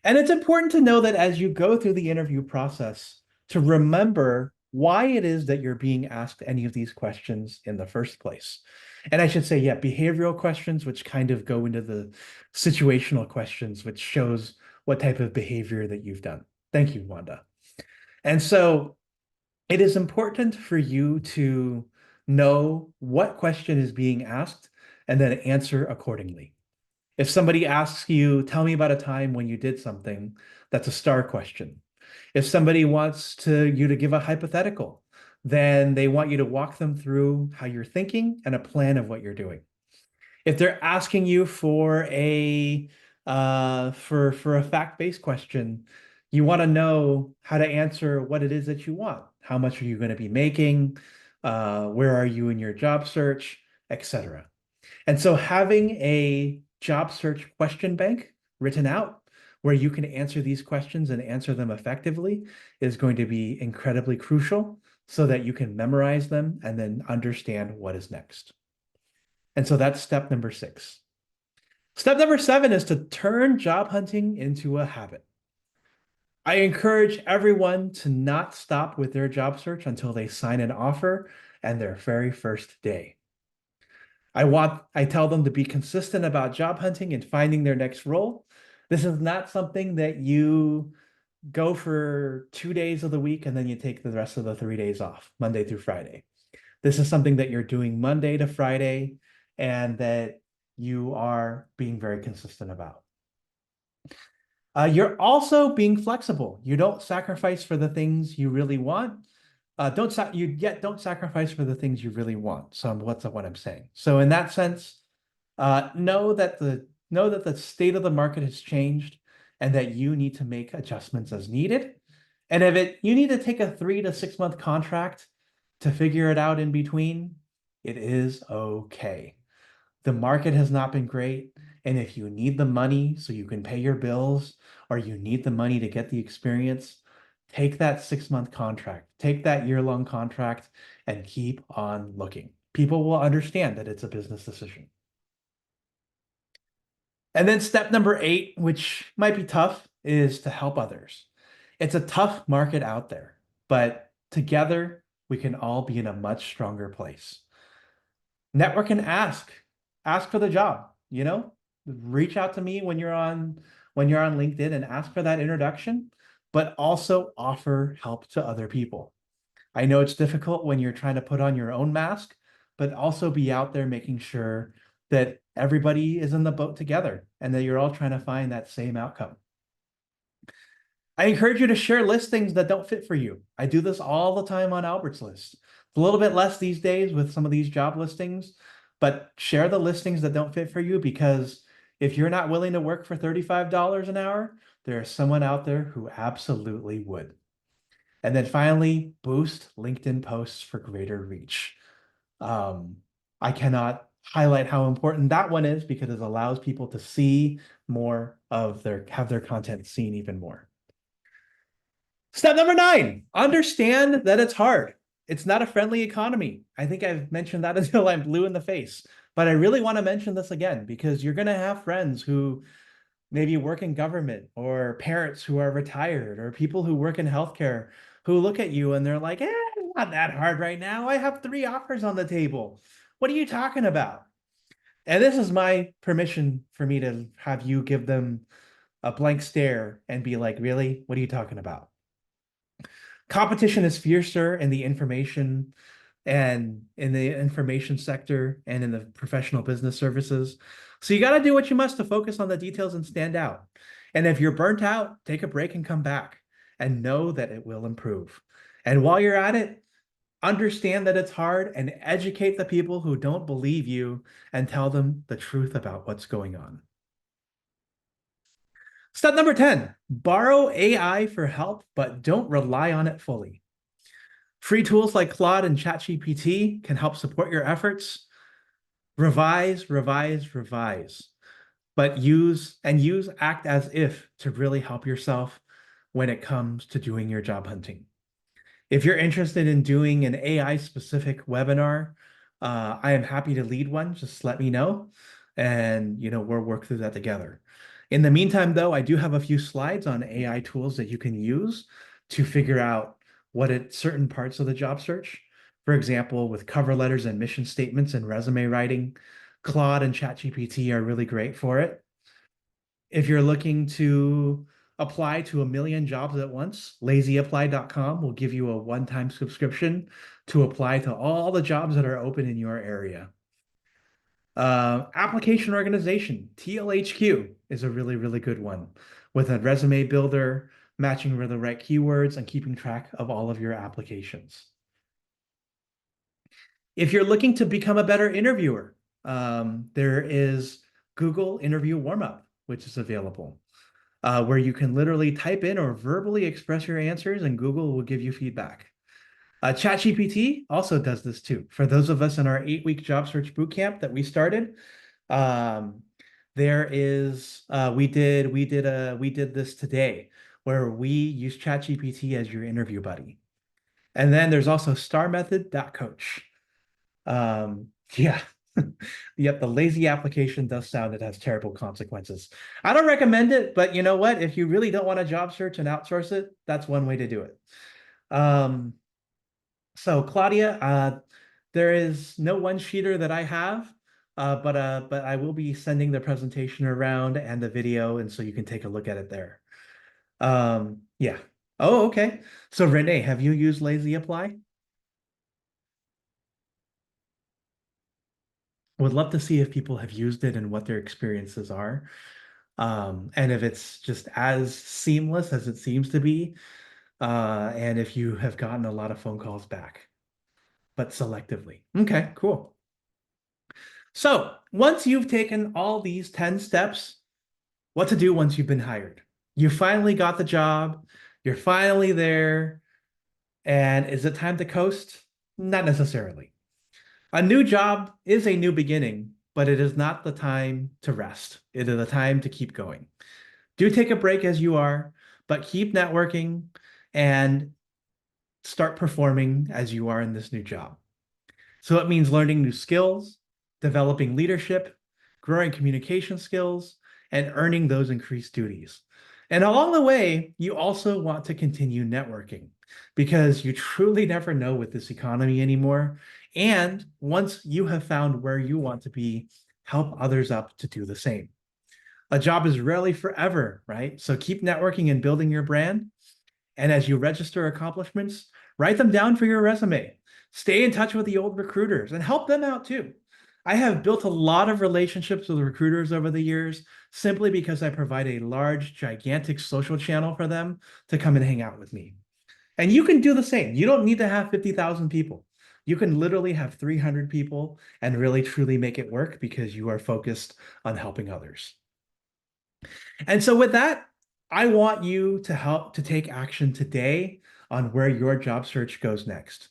And it's important to know that as you go through the interview process, to remember why it is that you're being asked any of these questions in the first place. And I should say, yeah, behavioral questions, which kind of go into the situational questions, which shows what type of behavior that you've done. Thank you, Wanda. And so it is important for you to know what question is being asked and then answer accordingly. If somebody asks you, tell me about a time when you did something, that's a star question. If somebody wants you to give a hypothetical, then they want you to walk them through how you're thinking and a plan of what you're doing. If they're asking you for a fact-based question, you want to know how to answer what it is that you want. How much are you going to be making? Where are you in your job search, etc. And so having a job search question bank written out where you can answer these questions and answer them effectively is going to be incredibly crucial so that you can memorize them and then understand what is next. And so that's step number 6. Step number 7 is to turn job hunting into a habit. I encourage everyone to not stop with their job search until they sign an offer and their very first day. I tell them to be consistent about job hunting and finding their next role. This is not something that you go for 2 days of the week and then you take the rest of the 3 days off, Monday through Friday. This is something that you're doing Monday to Friday and that you are being very consistent about. You're also being flexible. You don't sacrifice for the things you really want. Don't sacrifice for the things you really want. So what's what I'm saying? So in that sense, know that the state of the market has changed and that you need to make adjustments as needed. And if you need to take a 3 to 6 month contract to figure it out in between, it is okay. The market has not been great. And if you need the money so you can pay your bills or you need the money to get the experience, take that 6 month contract, take that year-long contract and keep on looking. People will understand that it's a business decision. And then step number 8, which might be tough, is to help others. It's a tough market out there, but together we can all be in a much stronger place. Network and ask for the job, reach out to me when you're on LinkedIn and ask for that introduction, but also offer help to other people. I know it's difficult when you're trying to put on your own mask, but also be out there making sure that everybody is in the boat together and that you're all trying to find that same outcome. I encourage you to share listings that don't fit for you. I do this all the time on Albert's List. It's a little bit less these days with some of these job listings, but share the listings that don't fit for you, because if you're not willing to work for $35 an hour, there is someone out there who absolutely would. And then finally, boost LinkedIn posts for greater reach. Um, I cannot highlight how important that one is, because it allows people to see more of have their content seen even more. Step number 9, understand that it's hard. It's not a friendly economy. I think I've mentioned that until I'm blue in the face, but I really want to mention this again, because you're going to have friends who maybe work in government, or parents who are retired, or people who work in healthcare who look at you and they're like, it's not that hard right now. I have 3 offers on the table. What are you talking about? And this is my permission for me to have you give them a blank stare and be like, really? What are you talking about? Competition is fiercer in the information sector and in the professional business services. So you got to do what you must to focus on the details and stand out. And if you're burnt out, take a break and come back and know that it will improve. And while you're at it, understand that it's hard and educate the people who don't believe you and tell them the truth about what's going on. Step number 10, borrow AI for help, but don't rely on it fully. Free tools like Claude and ChatGPT can help support your efforts. Revise, revise, revise, but use act as if to really help yourself when it comes to doing your job hunting. If you're interested in doing an AI specific webinar, I am happy to lead one. Just let me know, and we'll work through that together. In the meantime, though, I do have a few slides on AI tools that you can use to figure out certain parts of the job search. For example, with cover letters and mission statements and resume writing, Claude and ChatGPT are really great for it. If you're looking to apply to a million jobs at once, lazyapply.com will give you a one-time subscription to apply to all the jobs that are open in your area. Application organization, TLHQ, is a really, really good one, with a resume builder, matching with the right keywords, and keeping track of all of your applications. If you're looking to become a better interviewer, there is Google Interview Warmup, which is available, where you can literally type in or verbally express your answers, and Google will give you feedback. ChatGPT also does this too. For those of us in our 8-week job search bootcamp that we started, we did this today, where we use ChatGPT as your interview buddy. And then there's also starmethod.coach. Yeah. Yep, the lazy application does sound it has terrible consequences. I don't recommend it, but you know what? If you really don't want a job search and outsource it, that's one way to do it. So Claudia, there is no one-sheeter that I have, but I will be sending the presentation around and the video, and so you can take a look at it there. Yeah. Oh, okay. So Renee, have you used Lazy Apply? Would love to see if people have used it and what their experiences are. And if it's just as seamless as it seems to be, and if you have gotten a lot of phone calls back, but selectively. Okay, cool. So once you've taken all these 10 steps, what to do once you've been hired? You finally got the job, you're finally there, and is it time to coast? Not necessarily. A new job is a new beginning, but it is not the time to rest. It is the time to keep going. Do take a break as you are, but keep networking and start performing as you are in this new job. So it means learning new skills, developing leadership, growing communication skills, and earning those increased duties. And along the way, you also want to continue networking, because you truly never know with this economy anymore. And once you have found where you want to be, help others up to do the same. A job is rarely forever, right? So keep networking and building your brand. And as you register accomplishments, write them down for your resume. Stay in touch with the old recruiters and help them out too. I have built a lot of relationships with recruiters over the years simply because I provide a large, gigantic social channel for them to come and hang out with me. And you can do the same. You don't need to have 50,000 people. You can literally have 300 people and really truly make it work because you are focused on helping others. And so with that, I want you to help to take action today on where your job search goes next.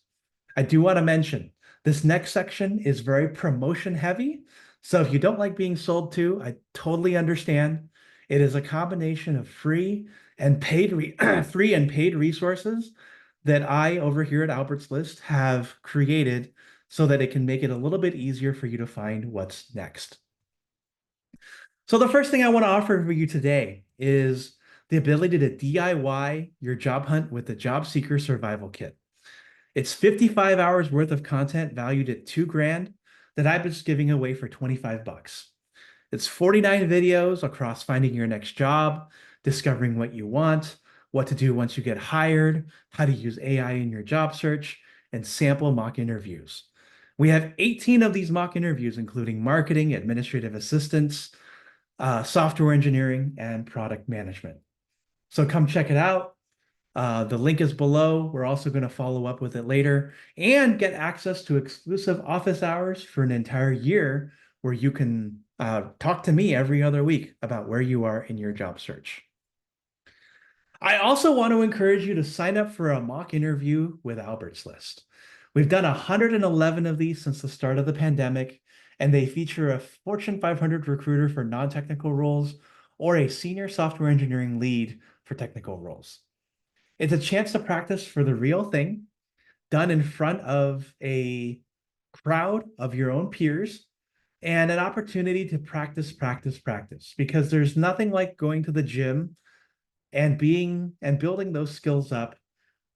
I do want to mention this next section is very promotion heavy. So if you don't like being sold to, I totally understand. It is a combination of free and paid resources that I over here at Albert's List have created so that it can make it a little bit easier for you to find what's next. So the first thing I want to offer for you today is the ability to DIY your job hunt with the Job Seeker Survival Kit. It's 55 hours worth of content valued at 2 grand that I've been just giving away for 25 bucks. It's 49 videos across finding your next job, discovering what you want, what to do once you get hired, how to use AI in your job search, and sample mock interviews. We have 18 of these mock interviews, including marketing, administrative assistance, software engineering, and product management. So come check it out. The link is below. We're also going to follow up with it later and get access to exclusive office hours for an entire year where you can talk to me every other week about where you are in your job search. I also want to encourage you to sign up for a mock interview with Albert's List. We've done 111 of these since the start of the pandemic, and they feature a Fortune 500 recruiter for non-technical roles or a senior software engineering lead for technical roles. It's a chance to practice for the real thing, done in front of a crowd of your own peers, and an opportunity to practice, practice, practice, because there's nothing like going to the gym and building those skills up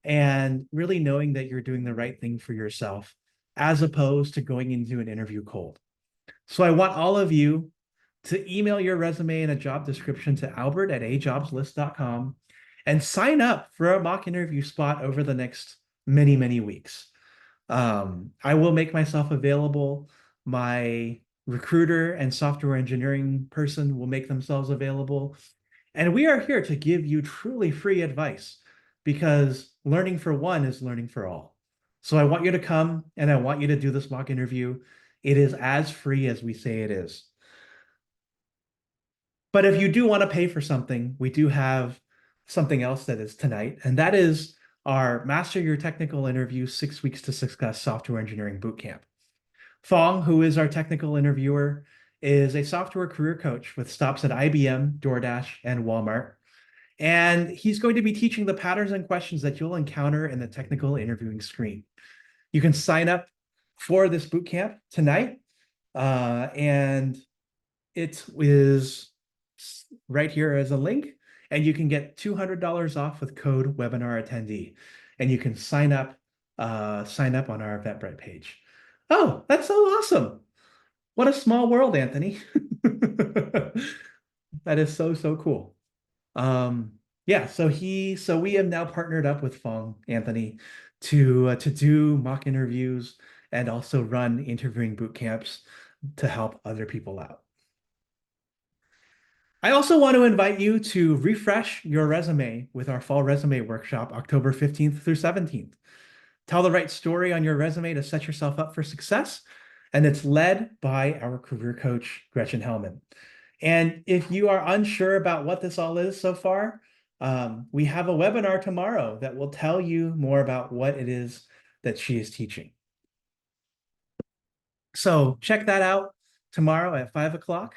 and really knowing that you're doing the right thing for yourself, as opposed to going into an interview cold. So I want all of you to email your resume and a job description to albert@ajobslist.com and sign up for a mock interview spot over the next many, many weeks. I will make myself available. My recruiter and software engineering person will make themselves available. And we are here to give you truly free advice because learning for one is learning for all. So I want you to come and I want you to do this mock interview. It is as free as we say it is. But if you do want to pay for something, we do have something else that is tonight, and that is our Master Your Technical Interview 6 Weeks to Success Software Engineering Bootcamp. Fong, who is our technical interviewer, is a software career coach with stops at IBM, DoorDash, and Walmart. And he's going to be teaching the patterns and questions that you'll encounter in the technical interviewing screen. You can sign up for this bootcamp tonight, and it is right here as a link, and you can get $200 off with code webinar attendee, and you can sign up on our Eventbrite page. Oh, that's so awesome. What a small world, Anthony. That is so, so cool. Yeah, so we have now partnered up with Fong, Anthony, to do mock interviews and also run interviewing boot camps to help other people out. I also want to invite you to refresh your resume with our fall resume workshop, October 15th through 17th. Tell the right story on your resume to set yourself up for success. And it's led by our career coach, Gretchen Hellman. And if you are unsure about what this all is so far, we have a webinar tomorrow that will tell you more about what it is that she is teaching. So check that out tomorrow at 5 o'clock.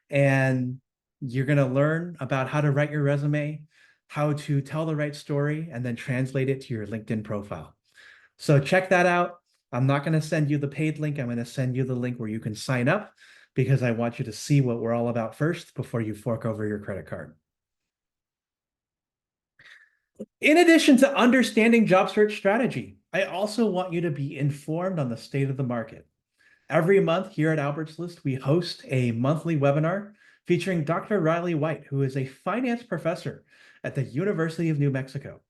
And you're going to learn about how to write your resume, how to tell the right story, and then translate it to your LinkedIn profile. So check that out. I'm not going to send you the paid link. I'm going to send you the link where you can sign up because I want you to see what we're all about first before you fork over your credit card. In addition to understanding job search strategy, I also want you to be informed on the state of the market. Every month here at Albert's List, we host a monthly webinar featuring Dr. Riley White, who is a finance professor at the University of New Mexico.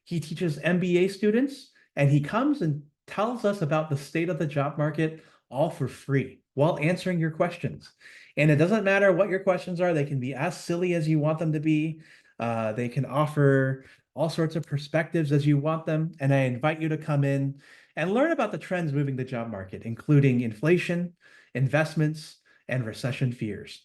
He teaches MBA students, and he comes and tells us about the state of the job market all for free while answering your questions. And it doesn't matter what your questions are, they can be as silly as you want them to be. They can offer all sorts of perspectives as you want them. And I invite you to come in and learn about the trends moving the job market, including inflation, investments, and recession fears.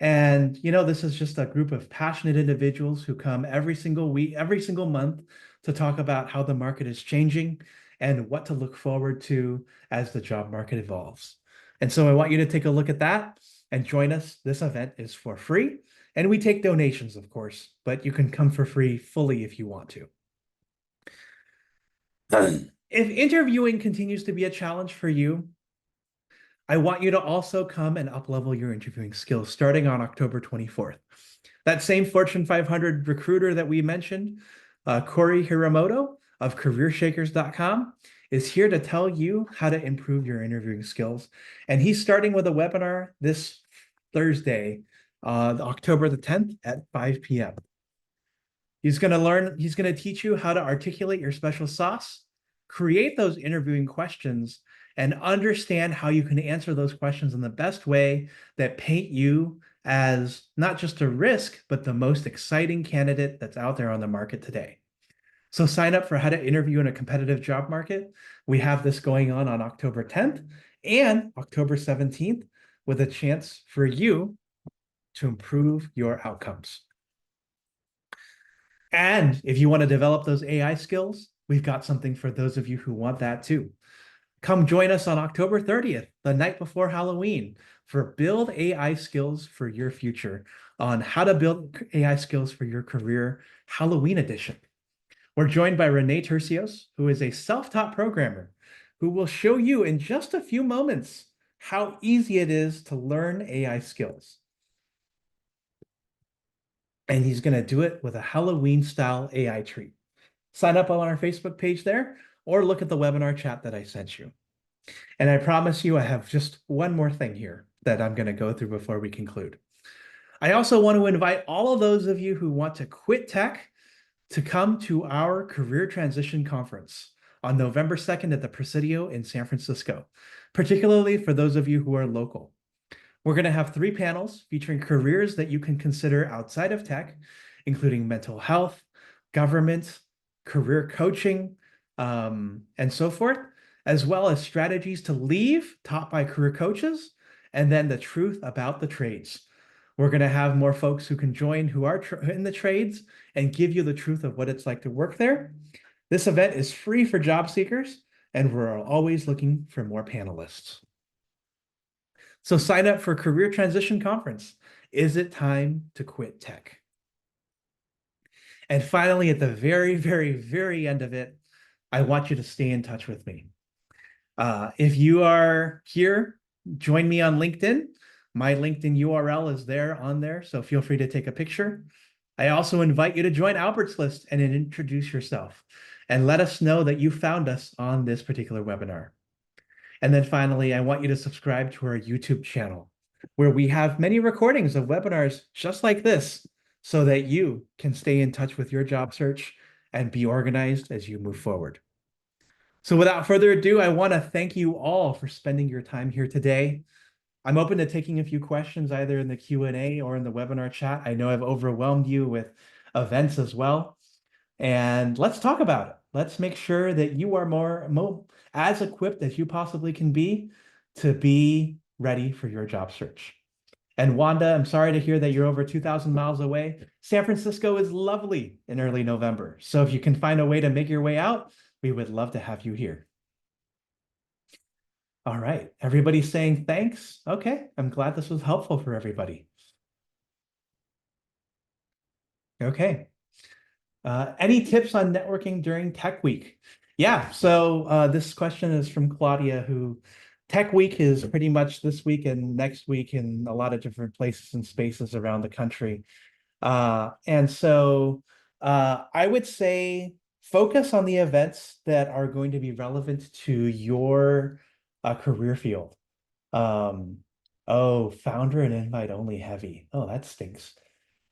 And this is just a group of passionate individuals who come every single week, every single month to talk about how the market is changing and what to look forward to as the job market evolves. And so I want you to take a look at that and join us. This event is for free, and we take donations, of course, but you can come for free fully if you want to. If interviewing continues to be a challenge for you, I want you to also come and uplevel your interviewing skills starting on October 24th. That same Fortune 500 recruiter that we mentioned, Corey Hiramoto of careershakers.com, is here to tell you how to improve your interviewing skills. And he's starting with a webinar this Thursday, October the 10th at 5 p.m. He's going to teach you how to articulate your special sauce, create those interviewing questions, and understand how you can answer those questions in the best way that paint you as not just a risk, but the most exciting candidate that's out there on the market today. So sign up for how to interview in a competitive job market. We have this going on October 10th and October 17th with a chance for you to improve your outcomes. And if you want to develop those AI skills, we've got something for those of you who want that too. Come join us on October 30th, the night before Halloween, for Build AI Skills for Your Future on how to build AI skills for your career Halloween edition. We're joined by Renee Tercios, who is a self-taught programmer, who will show you in just a few moments how easy it is to learn AI skills. And he's going to do it with a Halloween-style AI treat. Sign up on our Facebook page there, or look at the webinar chat that I sent you. And I promise you, I have just one more thing here that I'm going to go through before we conclude. I also want to invite all of those of you who want to quit tech to come to our Career Transition Conference on November 2nd at the Presidio in San Francisco, particularly for those of you who are local. We're going to have 3 panels featuring careers that you can consider outside of tech, including mental health, government, career coaching, and so forth, as well as strategies to leave taught by career coaches, and then the truth about the trades. We're going to have more folks who can join who are in the trades and give you the truth of what it's like to work there. This event is free for job seekers, and we're always looking for more panelists. So sign up for Career Transition Conference. Is it time to quit tech? And finally, at the very, very, very end of it, I want you to stay in touch with me. If you are here, join me on LinkedIn. My LinkedIn URL is on there, so feel free to take a picture. I also invite you to join Albert's List and introduce yourself, and let us know that you found us on this particular webinar. And then finally, I want you to subscribe to our YouTube channel, where we have many recordings of webinars just like this, so that you can stay in touch with your job search and be organized as you move forward. So without further ado, I want to thank you all for spending your time here today. I'm open to taking a few questions either in the Q&A or in the webinar chat. I know I've overwhelmed you with events as well. And let's talk about it. Let's make sure that you are more as equipped as you possibly can be to be ready for your job search. And Wanda, I'm sorry to hear that you're over 2,000 miles away. San Francisco is lovely in early November. So if you can find a way to make your way out, we would love to have you here. All right, everybody's saying thanks. Okay, I'm glad this was helpful for everybody. Okay. Any tips on networking during Tech Week? Yeah, so this question is from Claudia, who Tech Week is pretty much this week and next week in a lot of different places and spaces around the country. And so I would say focus on the events that are going to be relevant to your career field. Oh, founder and invite only heavy. Oh, that stinks.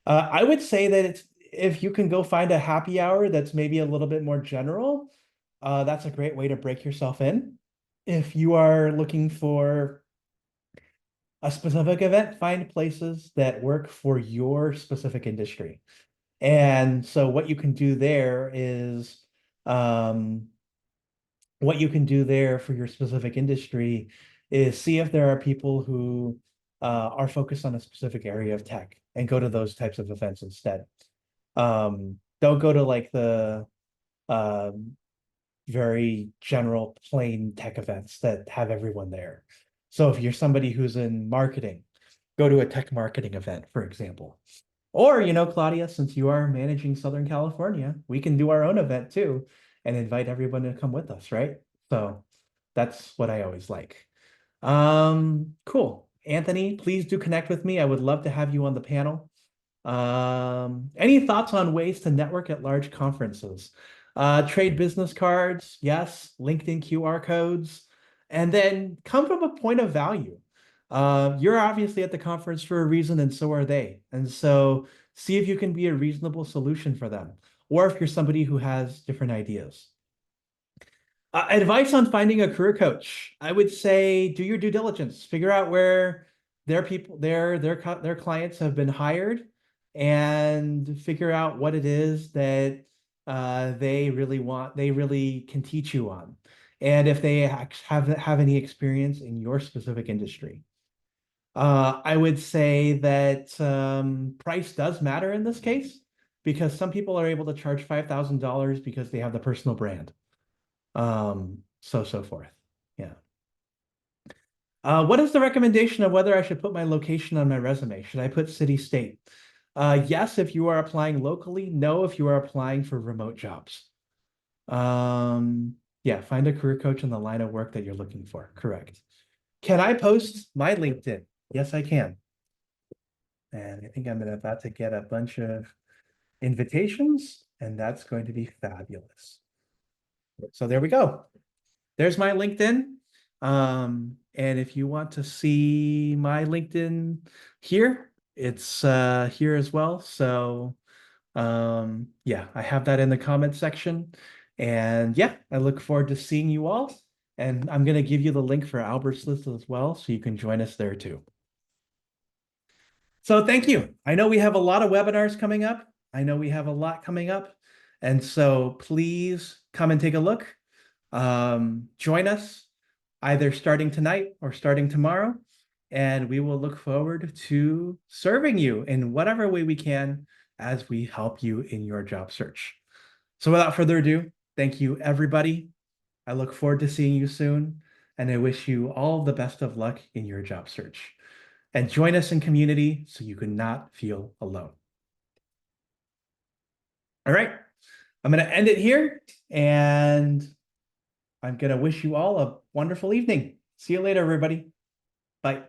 I would say that if you can go find a happy hour that's maybe a little bit more general, that's a great way to break yourself in. If you are looking for a specific event, find places that work for your specific industry. And so um, what you can do there for your specific industry is see if there are people who are focused on a specific area of tech and go to those types of events instead. Don't go to like the um, very general plain tech events that have everyone there. So if you're somebody who's in marketing, go to a tech marketing event, for example. Or, Claudia, since you are managing Southern California, we can do our own event too and invite everyone to come with us, right? So that's what I always like. Cool. Anthony, please do connect with me. I would love to have you on the panel. Any thoughts on ways to network at large conferences? Trade business cards, yes, LinkedIn QR codes, and then come from a point of value. You're obviously at the conference for a reason, and so are they. And so see if you can be a reasonable solution for them, or if you're somebody who has different ideas. Advice on finding a career coach. I would say do your due diligence. Figure out where their clients have been hired, and figure out what it is that they really want. They really can teach you on, and if they have any experience in your specific industry. I would say that price does matter in this case because some people are able to charge $5,000 because they have the personal brand. So forth. Yeah. What is the recommendation of whether I should put my location on my resume? Should I put city, state? Yes, if you are applying locally. No, if you are applying for remote jobs. Yeah, find a career coach in the line of work that you're looking for. Correct. Can I post my LinkedIn? Yes, I can. And I think I'm about to get a bunch of invitations, and that's going to be fabulous. So there we go. There's my LinkedIn. And if you want to see my LinkedIn here, it's here as well. So yeah, I have that in the comment section. And yeah, I look forward to seeing you all. And I'm going to give you the link for Albert's list as well, so you can join us there too. So thank you. I know we have a lot of webinars coming up. I know we have a lot coming up. And so please come and take a look. Join us either starting tonight or starting tomorrow. And we will look forward to serving you in whatever way we can as we help you in your job search. So without further ado, thank you, everybody. I look forward to seeing you soon. And I wish you all the best of luck in your job search. And join us in community so you can not feel alone. All right, I'm going to end it here, and I'm going to wish you all a wonderful evening. See you later, everybody. Bye.